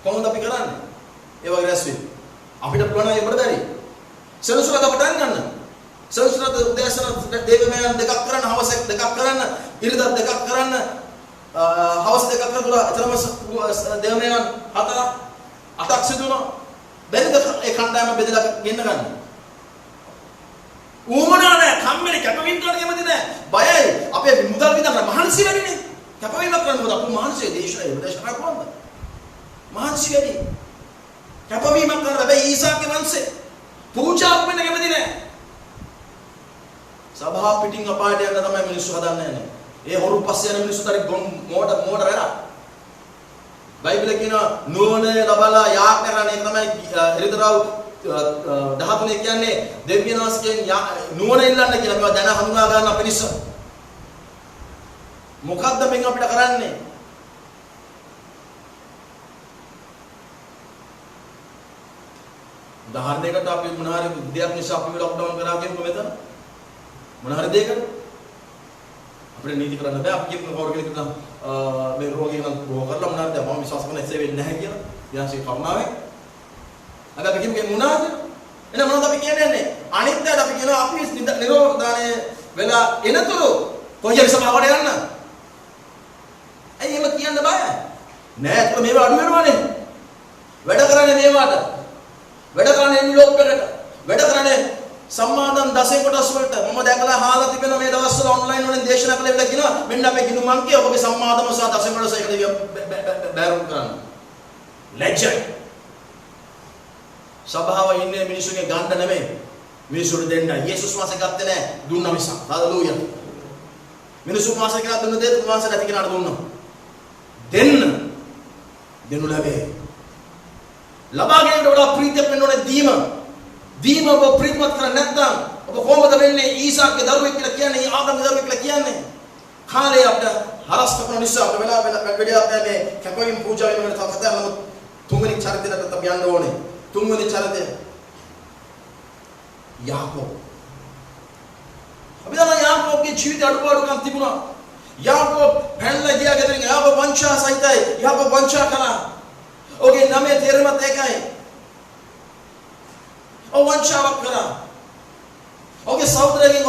Speaker 1: කොහොමද අපි කරන්නේ? ඒ වගේ රැස් වෙන්න. අපිට පුළුවන් නම් ඒකට බැරි. සල්සුම අපට ගන්න. සල්සුමට උදෑසන දේවමයන් දෙකක් කරන්න, හවස දෙකක් කරන්න, ඉරිදා දෙකක් කරන්න, හවස දෙකක් කරලා අතරම දේවමයන් 8ක් සිදුනවා. බැරිද ඒ කණ්ඩායම බෙදලා ගෙන්න ගන්න? ඌමනා නැහැ, කම්මැලි කැපවීම කරන්න කැමති නැහැ. බයයි. අපේ මුදල් විඳන්න මහන්සි වැඩිනේ. කැපවීමක් කරන්න මොකද අපු මහන්සි දේශනා උපදේශනා කරනවා. මහන්සි වැඩි. කැපවීමක් කරන්න හැබැයි ඊසාගේ වංශේ පූජාවක් වෙන්න කැමති නැහැ. සභාව පිටින් අපායට යන්න තමයි මිනිස්සු හදන්නේ නැහැ. ඒ හොරු පස්සේ යන මිනිස්සු තරි මෝඩ වැඩ. බයිබලයේ කියනවා නුවණ ලබලා යාඥා කරන එක තමයි එරිතරව 13 කියන්නේ දෙවියන් වහන්සේගෙන් නුවණ ඉල්ලන්න කියලා. මේවා දැන හඳුනා ගන්න පිණිස. මොකද්ද මෙන් අපිට කරන්නේ? උදාහරණයකට අපි මොනවාරි දෙයක් නිසා අපි ලොක්ඩවුන් කරා කියමුකෝ මෙතන. මොනවාරි දෙයකට අපිට නීති කරන්න බෑ. අපි කියමු කවුරු කෙනෙක් නම් මේ රෝගී නම් බොහෝ කරලා මොනවාද මම විශ්වාස කරන එසේ වෙන්නේ නැහැ කියලා. ඊයන්සේ කරුණාවෙන් අද අපි කියමු මොනවාද? එහෙනම් මොනවද අපි කියන්නේ? අනිත්‍යද අපි කියනවා අපි නිරෝධානය වෙලා එනතුරු කොහේ සභාවට යන්න. ඇයි එහෙම කියන්න බෑ? නෑ ඒක මේවා අඩු වෙනවානේ. වැඩ කරන්නේ මේවට. වැඩ කරන්නේ එන්ලොප් එකට. වැඩ කරන්නේ සම්මාදම් 10 කොටස් වලට. මම දැකලා අහලා තිබෙන මේ දවස්වල ඔන්ලයින් වලින් දේශනා කළ වෙලාව කියනවා මෙන්න අපේ ගිණුම් අංකය ඔබගේ සම්මාදම සහ 10 කොටස් එකට බෑරුම් කරන්න. ලැජ්ජයි. සභාව ඉන්නේ මිනිස්සුගේ ගන්න නෙමෙයි. මිනිස්සුන්ට දෙන්න. යේසුස් වහන්සේ ගත්තේ නැහැ. දුන්නා මිසක්. හලෙලූයා. මිනිස්සු වහන්සේ කියලා දුන්න දේ වහන්සේ නැති කෙනාට දුන්නා. දෙනු ලැබේ. ලබා ගැනීමට වඩා ප්‍රීතියක් වෙන්න ඕනේ දීම. දීම ඔබ ප්‍රීතිමත් කරන්නේ නැත්නම් ඔබ කොහොමද වෙන්නේ? ඊසාක්ගේ දරුවෙක් කියලා කියන්නේ, ආදම්ගේ දරුවෙක් කියලා කියන්නේ. කාලේ අපිට හරස් කරන නිසා අපිට වෙලා මේ කැපවීම පූජා වෙන වෙලාවට කතා කරලා තුන්වෙනි චරිතයට අපි යන්න ඕනේ. තුන්වෙනි චරිතය යාකෝබ්. අපි දන්නා යාකෝබ්ගේ ජීවිත අඩුපාඩුකම් තිබුණා. යාකෝබ් පැනලා ගියා ගෙදරින්. යාකෝබ් වංශා සහිතයි. යාකෝබ් වංශා කළා. ඔගේ නමේ තේරුමත් ඒකයි. වංශාවක් කරා. ඔගේ සහෝදරයන්ගේ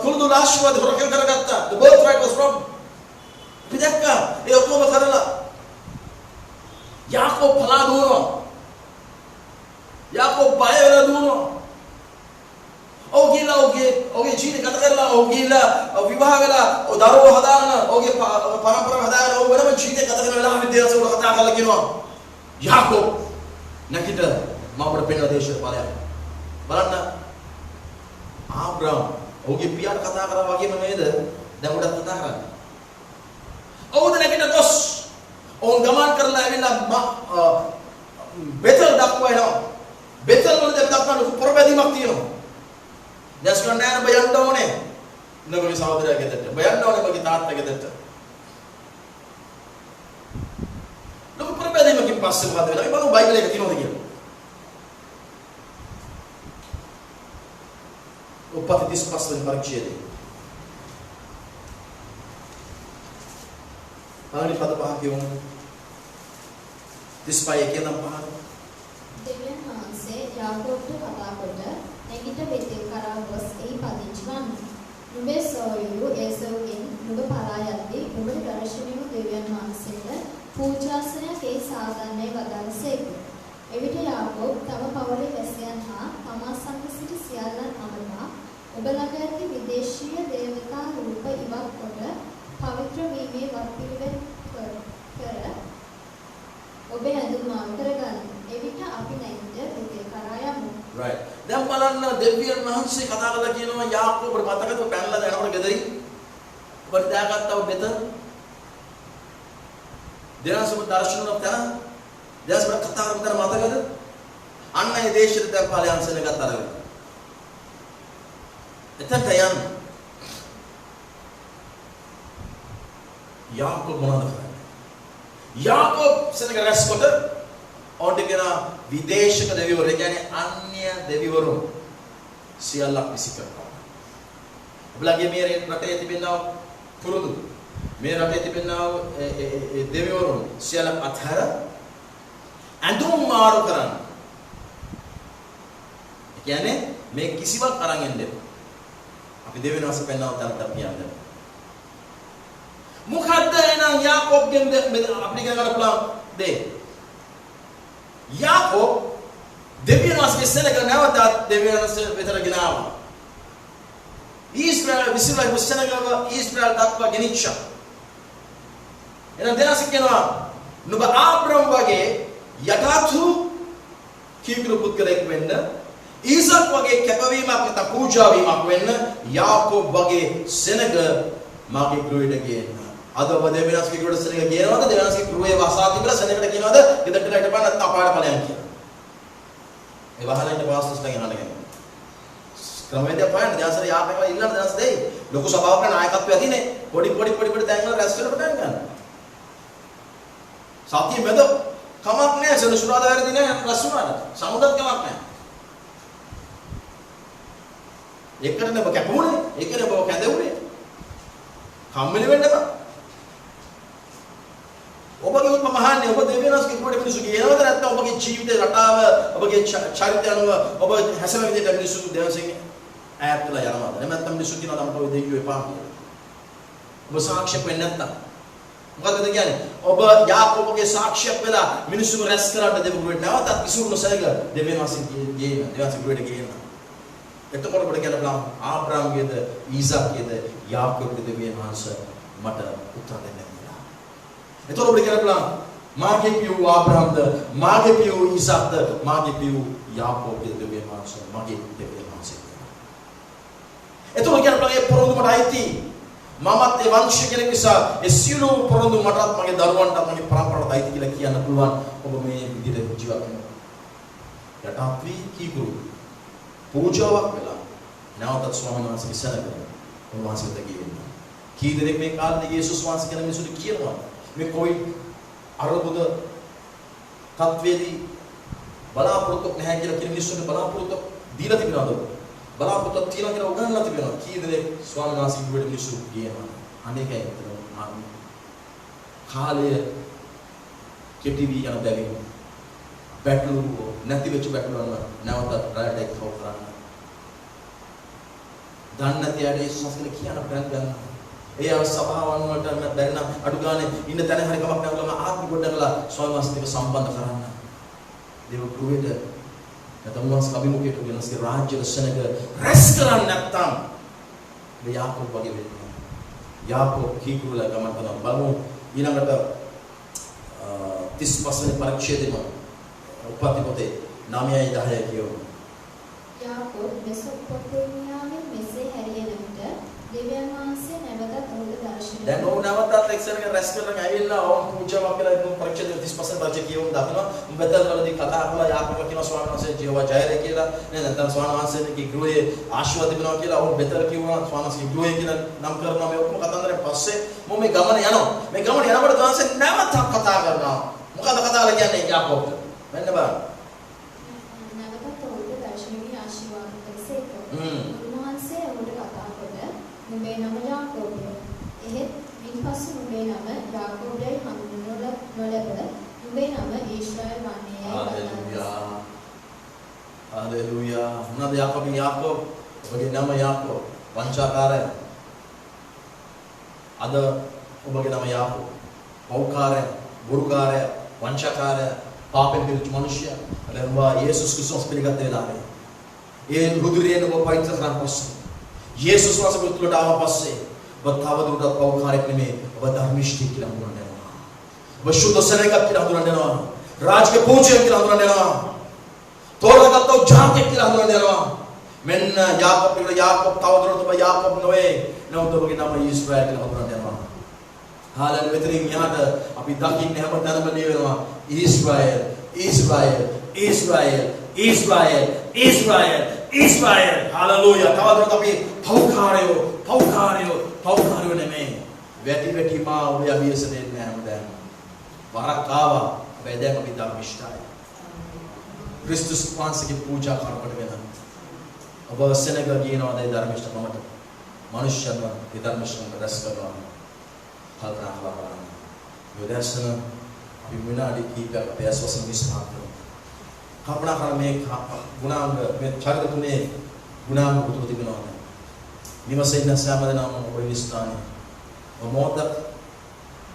Speaker 1: කුළුදුල ආශිර්වාද හොරකම් කරගත්තා. The birthright was robbed. පිටක්කා ඒ ඔක්කොම කරලා යාකෝබ් පලා දුවනවා. යාකෝබ් බය වෙලා දුවනවා. ඔගේ ජීවිත ගත කරලා විවාහ වෙලා දරුවෝ හදාගෙන ඔගේ පරම්පරාව හදාගෙන වෙනම ජීවිත ගත කරන වෙලාවෙ දේශ වල කතා කරලා කියනවා යාකෝබ් නැකිට මම අපට පෙන්වන දේශය බලන්න. බලන්න ආබ්‍රහම් ඔහුගේ පියාට කතා කරා වගේම නේද දැන් උඩත් කතා කරන්නේ. ඔහුද නැකිට ගොස් ඔවුන් ගමන් කරලා ඇවිල්ලා බෙතල් දක්වා එනවා. බෙතල් වල දැන් දක්වන පොරබැදීමක් තියෙනවා. දැස් ගන්න යන බයන්න ඕනේ. නගමේ සහෝදරයා ගෙදරට. බයන්න ඕනේ මගේ තාත්තා ගෙදරට. ලොකු පොරබැදීමකින් පස්සේ මොකද වෙලා? ඒ බලමු බයිබලයේ තියෙනවද කියලා. උපත 35 වෙනි පරිච්ඡේදය. පළවෙනි පද පහ කියමු. 35 කියන පහ.
Speaker 2: දෙවියන් වහන්සේ යාකෝබ්ට කතා කොට නැගිට බෙතෙල් කරා ගොස් එහි පදිංචි වන්න. නුඹේ සොයුරු ඒසව්ගෙන් නුඹ පලා යද්දී නුඹට දර්ශනීය දෙවියන් වහන්සේට පූජාසනයක් ඒ සාධන්නේ වදාළසේක. එවිට යාකෝබ් තම පවුලේ වැසියන් හා තමා සමග සිටි සියල්ලන් අමතා ඔබ ළඟ ඇති විදේශීය දේවතා රූප ඉවත් කොට පවිත්‍ර වීමේ වත්පිළිවෙත් කර ඔබේ ඇඳුම් මාව කරගන්න. එවිට අපි නැගිට බෙතෙල් කරා යමු.
Speaker 1: right. දැන් බලන්න දෙවියන් වහන්සේ කතා කරලා කියනවා යාකෝබට මතකද පැනලා යනකොට ගෙදරින් වර්ධාගතව මෙතන දෙනසම දර්ශනයක් තන දෙනසම කතා කරන තන මතකද අන්න ඒ දේශයට දැන් ඵලයන්සල ගත අරගෙන එතනට යන්න යාකෝබ් මොනවද කරන්නේ යාකෝබ් සෙනග රැස්කොට ඔඩගෙන විදේශක දෙවිවරු කියන්නේ අන්‍ය දෙවිවරු සියල්ලක් විසි කරනවා ඔබලගේ මේ රටේ තිබෙනා පුරුදු මේ රටේ තිබෙනා දෙවිවරු සියල්ලක් අතහැර ඇඳුම් මාරු කරන්න කියන්නේ මේ කිසිවක් අරන් එන්නේ අපි දෙවියන්වස පෙන්වන තරට කියන්නේ මොකද්ද එනම් යාකෝබ්ගෙන් අපිට කරන්න පුළුවන් දේ යාකෝබ් දෙවියන්වසගේ සෙනග නැවතත් දෙවියන්වස වෙතට ගෙනාවා ඊශ්‍රායල් විසිරලා සෙනගව ඊශ්‍රායල් දක්වා ගෙනිච්චා එහෙනම් දෙනස කියනවා නුඹ ආබ්‍රහම් වගේ යටාතු කීකරු පුද්ගලෙක් වෙන්න ඊසක් වගේ කැපවීමක් නැත්නම් පූජාවීමක් වෙන්න යාකෝබ් වගේ සෙනග මාගේ ගෘහයට ගේන්න අද ඔබ දෙවියන්වසගේ ගෘහයට සෙනග ගේනවද දෙවියන්වසගේ ගෘහයේ වසා තිබිලා සෙනගට කියනවද ගෙදරට හිටපන් නැත්නම් අපායට ඵලයන් කියලා ඒ වහලෙන් පාස්ටර්ස්ලා ගහන්න ගන්නේ ක්‍රමවේදය පායන දැසර යාපේකලා ඉල්ලන්න දැස දෙයි ලොකු සභාවක නායකත්වය ඇතිනේ පොඩි තැන්වල රැස් වෙලා පටන් ගන්න සත්‍ය මෙද කමක් නැහැ සෙනසුරාදා වැරදි නැහැ රැස් වුණාට සමුදත් කමක් නැහැ ඒකටනේ ඔබ කැපුණේ ඒකනේ ඔබ කැඳවුනේ කම්මැලි වෙන්න එපා ඔබගේ උත්ම මහන්නේ ඔබ දෙවියන්වසගේ කුඩේ මිනිස්සු කියනවද නැත්නම් ඔබගේ ජීවිතේ රටාව ඔබගේ චරිතය අනුව ඔබ හැසෙන විදිහට මිනිස්සු දෙවන්සෙන් ඈත් වෙලා යනවාද නැත්නම් මිනිස්සු කියනවා තමයි ඔය දෙවියෝ එපා කියලා ඔබ සාක්ෂියක් වෙන්නේ නැත්නම් මොකද්ද කියන්නේ ඔබ යාකෝබගේ සාක්ෂියක් වෙලා මිනිස්සු රැස් කරන්න දෙවියන්ට නැවතත් විසුරුන සැලක දෙවියන්වසෙන් ගේන දෙවියන්වසගේ කුඩේට ගේන එතකොට ඔබට කියන්න බලන්න ආබ්‍රාම්ගේද ඊසාක්ගේද යාකෝබ්ගේ දෙවියන්වස මට උත්තර දෙන්න එතකොට ඔබට කියන්න බලන්න මාගේ පියෝ ආබ්‍රහම්ද මාගේ පියෝ ඊසාක්ද මාගේ පියෝ යාකෝබ්ගේ දෙවියන්වස මගේ දෙවියන්වස එතකොට කියන්න බලන්න ඒ පොරොන්දු මට අයිති මමත් ඒ වංශ කෙනෙක් නිසා ඒ සියලු පොරොන්දු මටත් මගේ දරුවන්ටත් මගේ පරම්පරාවට අයිති කියලා කියන්න පුළුවන් ඔබ මේ විදිහට ජීවත් වෙනවා යටත් වී කීකුරු පූජාවක් වෙලා නැවතත් ස්වාමීන් වහන්සේගේ සැනක උන්වහන්සේට ගිහින් කී දෙනෙක් මේ කාලේ යේසුස් වහන්සේ කියන මිනිසුන්ට කියනවා මේ කොවිඩ් අරබුද තත්වේදී බලාපොරොත්තු නැහැ කියලා කියන මිනිස්සුන්ට බලාපොරොත්තු දීලා තිබෙනවද බලාපොරොත්තු තියලා කියලා උගන්ලා තිබෙනවා කී දෙනෙක් ස්වාමීන් වහන්සේ කිව්වට මිනිස්සු කියනවා අනේකයි කාලය කෙටි වී යන බැවින් බැටළු නැති වෙච්ච බැටළුවන්ව නැවතත් රැට එක්කව කරන්න දන්නේ නැති අය යේසුස් කියලා කියන බ්‍රෑන්ඩ් ගන්න ඒ සභාවන් වලට බැරි නම් අඩු ගානේ ඉන්න තැන හරි කමක් නැහැ ඔයාලා ආත්ම ගොඩනගලා ස්වාමීන් වහන්සේට සම්බන්ධ කරන්න දේව කෘපේට නැත්නම් වහන්සේ අභිමුඛයට වෙනස්ගේ රාජ්‍ය සෙනග රැස් කරන්නේ නැත්නම් මේ යාකෝබ් වගේ වෙන්නේ යාකෝබ් කීකුරුලා ගමන් කරන බලමු ඊළඟට 35 වෙනි පරිච්ඡේදෙම උපති පොතේ 9:10 කියවමු
Speaker 2: යාකෝබ් මෙසොපොතේමියාවේ මෙසේ හැරියන විට දෙවියන් වහන්සේ නැවතත් ඔහුට දර්ශනය
Speaker 1: දැන් ඔහු නැවතත් එක්සෙනක රැස් කරගෙන ඇවිල්ලා ඔවුන් පූජාවක් කියලා ඉන්න පරිච්ඡේද 35 පරිච්ඡේද කියවමු දකිනවා බෙතල් වලදී කතා කරලා යාකෝබ් කියනවා ස්වාමීන් වහන්සේ ජීවා ජයරේ කියලා නේද නැත්නම් ස්වාමීන් වහන්සේගේ ගෘහයේ ආශිර්වාද තිබෙනවා කියලා ඔවුන් බෙතල් කිව්වා ස්වාමීන් වහන්සේගේ ගෘහය කියලා නම් කරනවා මේ ඔක්කොම කතන්දරේ පස්සේ මම මේ ගමන යනවා මේ ගමන යනකොට වහන්සේ නැවතත් කතා කරනවා මොකද කතා කරලා කියන්නේ යාකෝබ් මෙන්න බලන්න
Speaker 2: නැවතත් ඔහුට දර්ශනීය ආශිර්වාද කළසේක උන්වහන්සේ ඔහුට කතා කොට නුඹේ නම යාකෝබය එහෙත් ඉන්පසු නුඹේ නම යාකෝබයයි හඳුන්වනු නොලැබ නුඹේ නම ඊශ්‍රායල් වන්නේයයි
Speaker 1: හalleluya හalleluya මොනවාද යාකෝබ් ඔබගේ නම යාකෝබ් වංචාකාරය අද ඔබගේ නම යාකෝබ් පෞකාරය බුරුකාරය වංචාකාරය පාපෙන් පිරිච්ච මිනිසයා අලවා යේසුස් ක්‍රිස්තුස් පිළිගත් වෙලාවේ ඒ රුධිරයෙන් ඔබ පවිත්‍ර කරන් පස්සේ යේසුස් වහන්සේ පුතුලට ආව පස්සේ ඔබ තවදුරටත් පෞකාරයක් නෙමේ ඔබ ධර්මිෂ්ඨ කියලා හඳුන්වනවා ඔබ සුද්ධ සරණයක් කියලා හඳුන්වනවා රාජකීය පූජ්‍යයක් කියලා හඳුන්වනවා තෝරාගත්තු ජාතියක් කියලා හඳුන්වනවා මෙන්න යාකෝබ් තවදුරටත් ඔබ යාකෝබ් නොවේ නමුත් ඔබගේ නම ඊශ්‍රායල් කියලා හඳුන්වන්න යනවා. හාලෙලුයා. මෙතනින් යාට අපි දකින්නේ හැමතැනම ලියනවා ඊශ්‍රායල් ඊශ්‍රායල් ඊශ්‍රායල් ඊශ්‍රායල් ඊශ්‍රායල් ඊශ්‍රායල්. හාලෙලුයා. තවදුරටත් අපි පෞකාරයෝ නෙමෙයි. වැටි මා ඔබ අභියස දෙන්නේ හැමදාම. වරක් ආවා. හැබැයි දැන් අපි ධර්මිෂ්ඨයි. ක්‍රිස්තුස් වහන්සේගේ පූජා කරකට වෙනවා. ඔබ සෙනග කියනවා දැන් ධර්මිෂ්ඨකමට. මනුෂ්‍යයන්ව ඒ ධර්මිෂ්ඨකම රැස් කරනවා. කල්පනා කරලා යෝදර්ශන අපි විනාඩි කිහිපයක් අපේ අස්වසන විස්තර කල්පනා කරන මේ ගුණාංග මේ චරිත තුනේ ගුණාංග පුතු තිබෙනවා. නිවසේ සෑමදෙනාම ඔබ විස්ථානේ මොහොතක්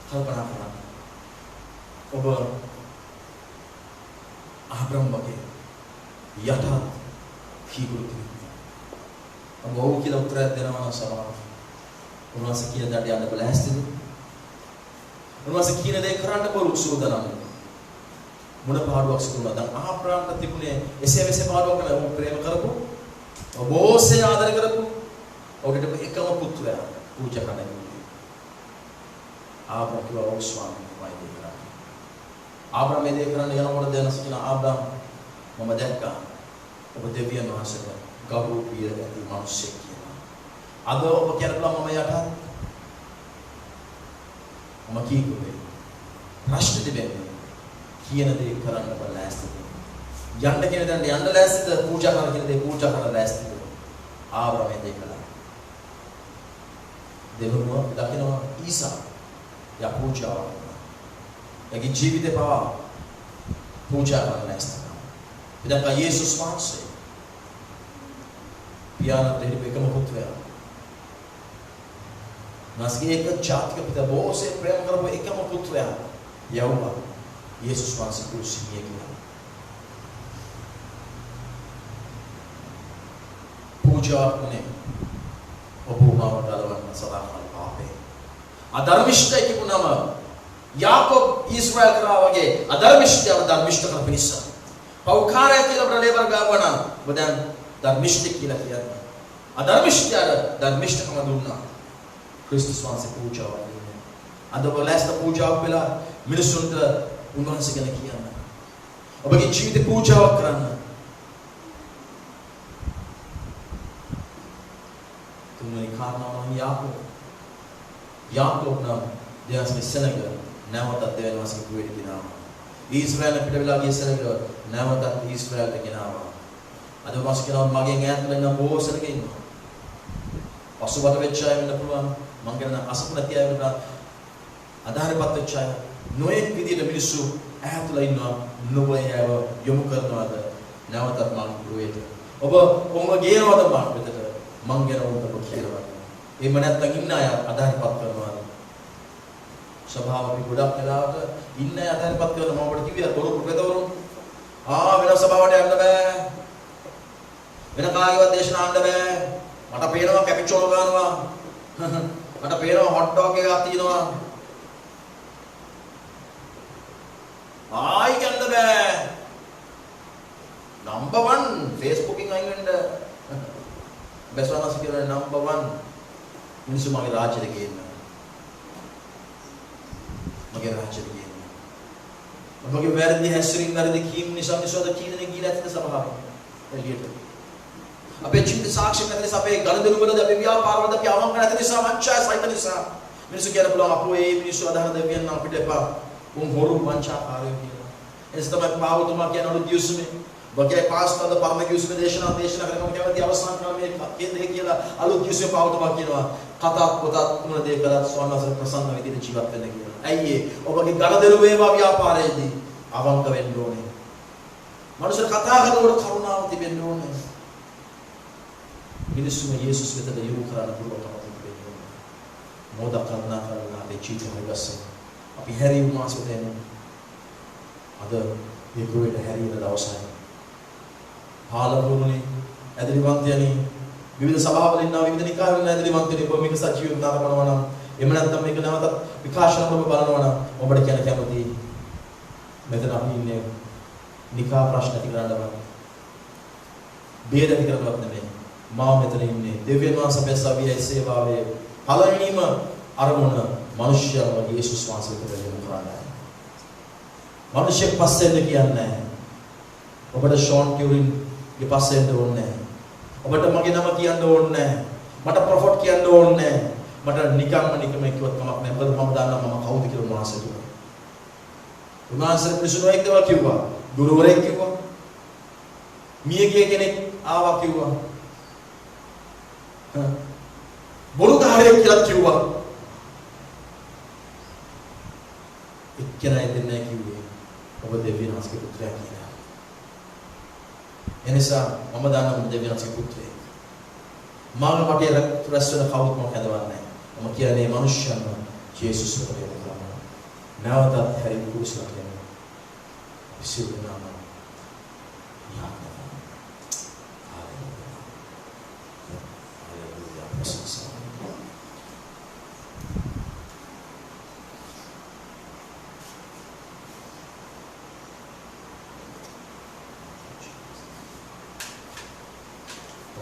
Speaker 1: කල්පනා කරන්න. ඔබ ආබ්‍රහම් වගේ යටත් කීකුරු තිබෙනවා. ඔබ ඔව් කියලා උත්තරයක් දෙනවා නම් සමහර උන්වහන්සේ කියන දඩ යන්න බලෑස්තිද? උන්වහන්සේ කියන දේ කරන්න බොරු සූදානම්. මොන පාඩුවක් සිදුණා දැන් ආබ්‍රහම්ට තිබුණේ එසේ මෙසේ පාඩුවක් නෙවෙයි. ඔහු ප්‍රේම කරපු ඔබෝසේ ආදර කරපු ඔහුට එකම පුත්‍රයා පූජා කරන්න. ආබ්‍රහම් කිව්වා ඔව් ස්වාමීනි මම ඒක කරා. ආබ්‍රහම් මේ දේ කරන්න යනකොට දැනස් කියන ආබ්‍රහම් මම දැක්කා ඔබ දෙවියන් වහන්සේට ගෞරව පිය ඇති මිනිසෙක් කියලා. අද ඔබ කියනවා මම යටත් මම කීකුවේ ප්‍රශ්න දෙන්නේ කියන දේ කරන්න බලෑස්තිද? යන්න කියන දේ යන්න ලෑස්තිද? පූජා කරන කියන දේ පූජා කරන්න ලෑස්තිද? ආබ්‍රහම් මේ දේ කළා. දෙවනුව දකිනවා ඊසා या पूजा यानी जीवित पावा पूजा करना है इसका इधर का यीशु स्वांग से पियाना तेरे पे कम होते हैं नासकी एक जात के पिता बहुत से प्रेम कर वो एक कम होते हैं यहोवा यीशु स्वांग से कुछ ये किया पूजा ने अबूमा वाला सदा पापे අධර්මිෂ්ඨයි කියපු නම යාකෝබ් ඊශ්‍රායල් කරා වගේ අධර්මිෂ්ඨයව ධර්මිෂ්ඨ කරපු නිසා පෞකාරය කියලා ප්‍රලේබර ගාවනා බදන් ධර්මිෂ්ඨ කියලා කියන්නේ අධර්මිෂ්ඨයර ධර්මිෂ්ඨකම දුන්නා ක්‍රිස්තුස් වහන්සේ පූජාව වගේ අද බලස්ත පූජාවක් වෙලා මිනිසුන්ට උන්වහන්සේ ගැන කියන්න ඔබගේ ජීවිත පූජාවක් කරන්න තුන්වෙනි කාරණාව නම් याकूब नाम देवास में सेनेगल नामता देवास के कुएट की नाम इस्राएल ने पिटे बिला की सेनेगल नामता इस्राएल के नाम अदो मास के नाम मागे गया तो ना वो सेनेगल पशुबाट वेच्चाय में पुरुवान मंगल ना असपुन त्याय में आधार पत्त वेच्चाय नोए विधि मिनिसु ऐत लाइनवा नोवे याव यमु करनवाद नामता माग कुएट ඔබ ඔම ගේනවද මාන පිටට මං ගේනවද ඔබ කියනවා එහෙම නැත්නම් ඉන්න අය අධාරපත් කරනවා. සභාව අපි ගොඩක් වෙලාවට ඉන්න අය අධාරපත් කරනවා. මම ඔබට කිව්වා බොරු ප්‍රේතවරුන් වෙන සභාවට යන්න බෑ. වෙන කාගේවත් දේශනා අහන්න බෑ. මට පේනවා කැපිචෝල ගන්නවා. මට පේනවා හොට් ඩොග් එකක් තියෙනවා. ආයි යන්න බෑ. නම්බර් 1 Facebook එකෙන් අයින් වෙන්න. බැස්වනස් කියන නම්බර් 1 මිනිස්සු මගේ රාජ්‍යෙට ගේන්න. මගේ රාජ්‍යෙට ගේන්න. ඔබගේ වැරදි හැසිරීම වැරදි කීම් නිසා මිනිස්සුන්ට කීනේ ගිලා ඇත්ත සභාව. එළියට. අපේ ජීවිත සාක්ෂි නැති නිසා අපේ ගණදෙනු වලද අපේ ව්‍යාපාරවලද අපි අවංක නැති නිසා වංචා සහිත නිසා මිනිස්සු කියන පුළුවන් අපෝ මේ මිනිස්සු අදහන දෙවියන් අපිට එපා. උන් හොරු වංචාකාරයෝ කියලා. එනිසා තමයි පාවතුමා කියනවලු දියුසුමේ වගේ පාස්තද පරමගියුසුම දේශනා කරනවා කියවදී අවසන් ක්‍රමයේ කේන්දේ කියලා අලුත් දියුසුමේ පාවතුමා කියනවා කතා පොතක් මොන දේ කළත් ස්වාමීන් ප්‍රසන්න විදිහට ජීවත් වෙන්න කියලා. ඇයි ඒ ඔබගේ ගණදෙනු වේවා ව්‍යාපාරයේදී අවංක වෙන්න ඕනේ. මනුෂ්‍ය කතා කරනකොට කරුණාව තිබෙන්න ඕනේ. මිනිස්සුම යේසුස් වෙතට යොමු කරන්න පුළුවන්කම තිබෙන්න ඕනේ. මොදා කරුණා කරලා අපේ ජීවිතය ගස්සේ අපි හැරීම් මාසෙට එන්න. අද මේ කුවේට හැරීන දවසයි. පාලමුණේ ඇදලිවන්තයනි විවිධ සභාවල ඉන්නා විවිධ නිකායවල ඉන්න ඇදලිවන්තයනි ඔබ මේක සජීව නාරපනවා නම් එහෙම නැත්නම් මේක නැවතත් විකාශන ඔබ බලනවා නම් ඔබට කියන කැමති මෙතන අපි ඉන්නේ නිකා ප්‍රශ්න ඇති කරන්නවත් බේද ඇති කරන්නවත් නෙමෙයි මම මෙතන ඉන්නේ දෙවියන් වහන්සේ සභාවේ සේවාවේ පළවෙනිම අරමුණ මිනිස්යාගේ යේසුස් වහන්සේට දෙන්න කරන්නේ. මිනිස්සෙක් පස්සෙන්ද කියන්නේ ඔබට ෂෝන් ටියුරින්ගේ පස්සෙන්ද ඕනේ නැහැ. ඔබට මගේ නම කියන්න ඕනේ නැහැ. මට ප්‍රොෆෙට් කියන්න ඕනේ නැහැ. මට නිකම්ම කිව්වත් කමක් නැහැ. මොකද මම දන්නවා මම කවුද කියලා උන්වහන්සේ කිව්වා. උන්වහන්සේ පිසුනෝෙක් දේවල් කිව්වා. ගුරුවරයෙක් කිව්වා. මියගිය කෙනෙක් ආවා කිව්වා. බොරුකාරයෙක් කියලා කිව්වා. එක්කෙනා දෙන්නේ කිව්වේ ඔබ දෙවියන්ගේ පුත්‍රයා කියලා. එනිසා මම දන්නවා දෙවියන්ගේ පුත්‍රයෙක්. මාන වටේ රැස් වෙන කවුරුත් මම හදවන්නේ. මම කියන්නේ මිනිස්යන්ව ජේසුස් වහන්සේ කරනවා. නැවතත් හැරි කුරුසලා කියනවා. විශ්වනාම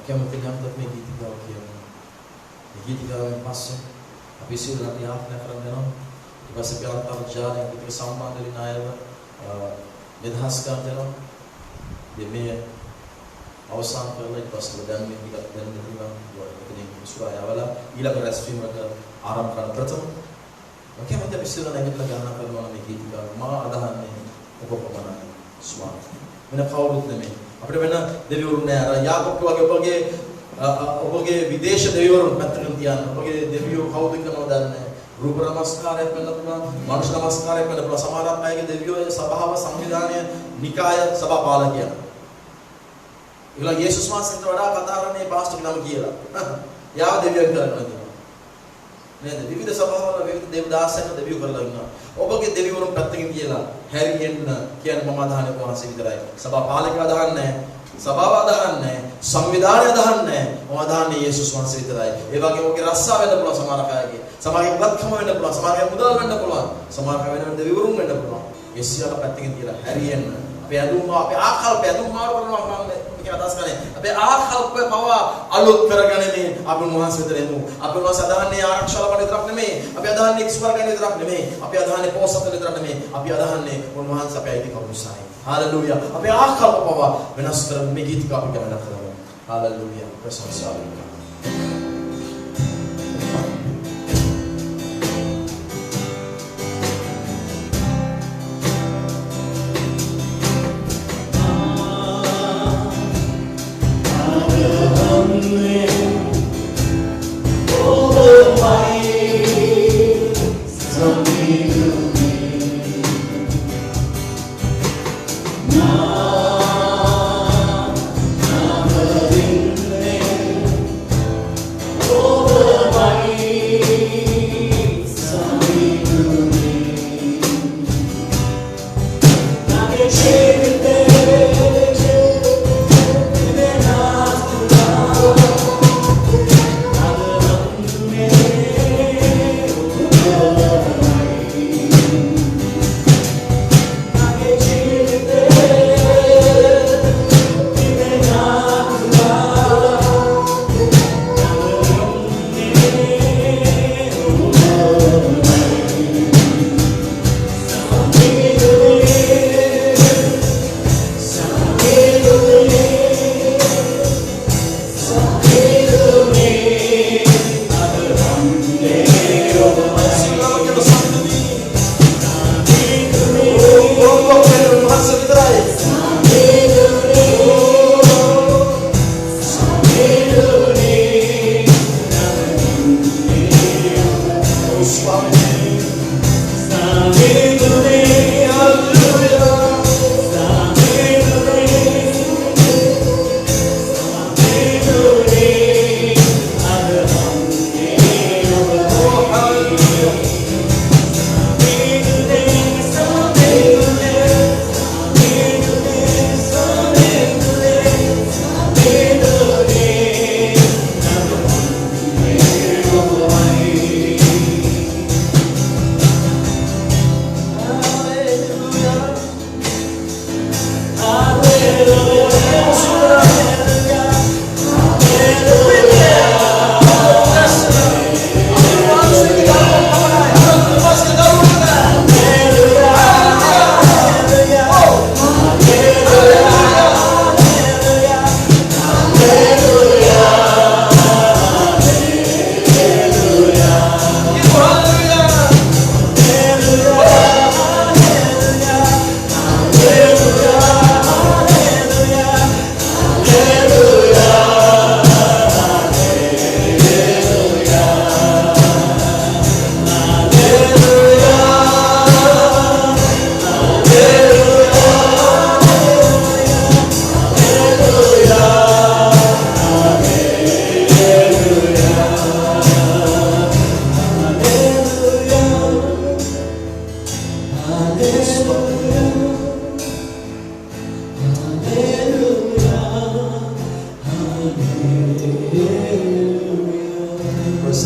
Speaker 1: කැමති නම් මේ ගීතිකාව කියනවා. මේ ගීතිකාවෙන් පස්සේ අපි සියලුම යාත්‍රා කරන්න යනවා. ඊට පස්සේ ගාන්තාව ජානක පිට සම්බන්ධ වෙන අයව නිදහස් කරනවා. මේ අවසන් කරලා ඊට පස්සේ දැන් මේ ටිකක් දැන් දෙනවා. ඒකෙන් සුරායවල ඊළඟ රැස්වීම වලට ආරම්භ කරන ප්‍රථම මම කැමති අපි සියලුම නැගිටලා ගණන් කරනවා මේ ගීතිකාව. මා අදහන්නේ ඔබ පමණයි ස්වාමී. වෙන කවුරුත් නෙමෙයි. අපිට වෙන දෙවිවරු නෑ. අර යාකොබ් වගේ ඔබගේ විදේශ දෙවිවරු පැත්තකින් තියන්න. ඔබගේ දෙවියෝ කවුද කියලා මම දන්නේ නෑ. රූප නමස්කාරයක් වෙන්න පුළුවන්, මනුෂ්‍ය නමස්කාරයක් වෙන්න පුළුවන්. සමහර අයගේ දෙවියෝ සභාව සංවිධානය, නිකාය, සභාපාලකයන්. ඒගොල්ලෝ යේසුස් වහන්සේට වඩා කතා කරන්නේ පාස්ටර්ගේ නම කියලා. යාව දෙවියන් කරනවා. නේද? විවිධ සභාවල විවිධ දේවදාසයන් දෙවියෝ කරලා ඉන්නවා. ඔබගේ දෙවිවරුන් පැත්තකින් කියලා හැරියෙන්න කියන්නේ මම අදහන්නේ වහන්සේ විතරයි. සභා පාලකව අදහන්නේ නැහැ. සභාව අදහන්නේ නැහැ. සංවිධානය අදහන්නේ නැහැ. මම අදහන්නේ යේසුස් වහන්සේ විතරයි. ඒ වගේම ඔබගේ රස්සා වෙන්න පුළුවන් සමහර අයගේ. සමහරගේ උගත්කම වෙන්න පුළුවන්. සමහරගේ මුදල් වෙන්න පුළුවන්. සමහර වෙන දෙවිවරුන් වෙන්න පුළුවන්. ඒ සියල්ල පැත්තකින් කියලා හැරියෙන්න. අපේ ආකල්ප ඇඳුම් මාරු කරනවා මම මේක අදහස් කරන්නේ. අපේ ආකල්ප පවා අලුත් කරගන්නේ අපි උන්වහන්සේ විතර එමු. අපි උන්වහන්සේ අදහන්නේ ආරක්ෂාව කරන විතරක් නෙමෙයි. අපි අදහන්නේ එක්ස්පර් කරන විතරක් නෙමෙයි. අපි අදහන්නේ පෝසත් විතරක් නෙමෙයි. අපි අදහන්නේ උන්වහන්සේ අපේ අයිති කවුරුසයි. හාලෙලූයා. අපේ ආකල්ප පවා වෙනස් කරන මේ ගීතික අපි ගමන කරමු. හාලෙලූයා. ප්‍රශංසා වේවා.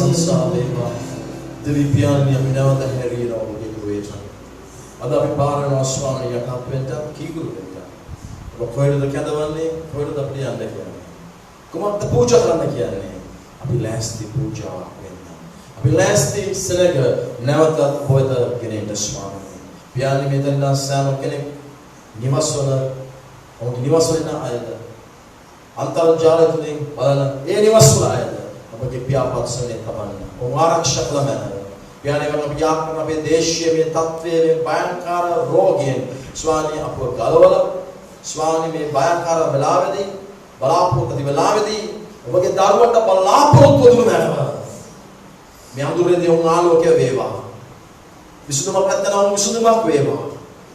Speaker 1: ප්‍රශංසා වේවා. දෙවි පියාණන් අපි නැවත හැරියනවා ඔබගේ කෘපේට. අද අපි පාරනවා ස්වාමී යටත් වෙන්න කීකුරු වෙන්න. ඔබ කොහෙද කැඳවන්නේ? කොහෙද අපිට යන්න කියන්නේ? කොහොමද පූජා කරන්න කියන්නේ? අපි ලෑස්ති පූජාවක් වෙන්න. අපි ලෑස්ති සලක නැවත ඔබට ගෙනෙන්න ස්වාමී. පියාණන් මෙතන සෑම කෙනෙක් නිවස්වල ඔවුන්ගේ නිවස්වල ඉන්න අයද අන්තර්ජාලය තුලින් බලන ඒ නිවස්වල අයද ඔබගේ පියාපත්සනේ තබන්න. ඔවුන් ආරක්ෂක ළමන. පියාණන් වගේ අපි යාත්‍රා අපේ දේශීය මේ තත්ත්වයේ මේ භයංකාර රෝගයෙන් ස්වාමී අපව ගලවල ස්වාමී මේ භයංකාර වෙලාවේදී බලාපොරොත්තු වෙලාවේදී ඔබගේ දරුවන්ට බලාපොරොත්තු දුන්නු මැනව. මේ අඳුරේදී උන් ආලෝකය වේවා. විසුදුමක් නැත්නම් විසුදුමක් වේවා.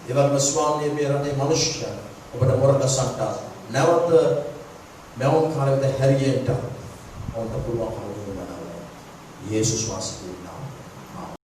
Speaker 1: ඒ වගේම ස්වාමී මේ රටේ මිනිස්සු ඔබට මොරකසන්ට නැවත මෙවුන් කාලෙට හැරියෙන්න ඔවුන්ට පුළුවන් කරුණු මනාව. යේසුස් වහන්සේගේ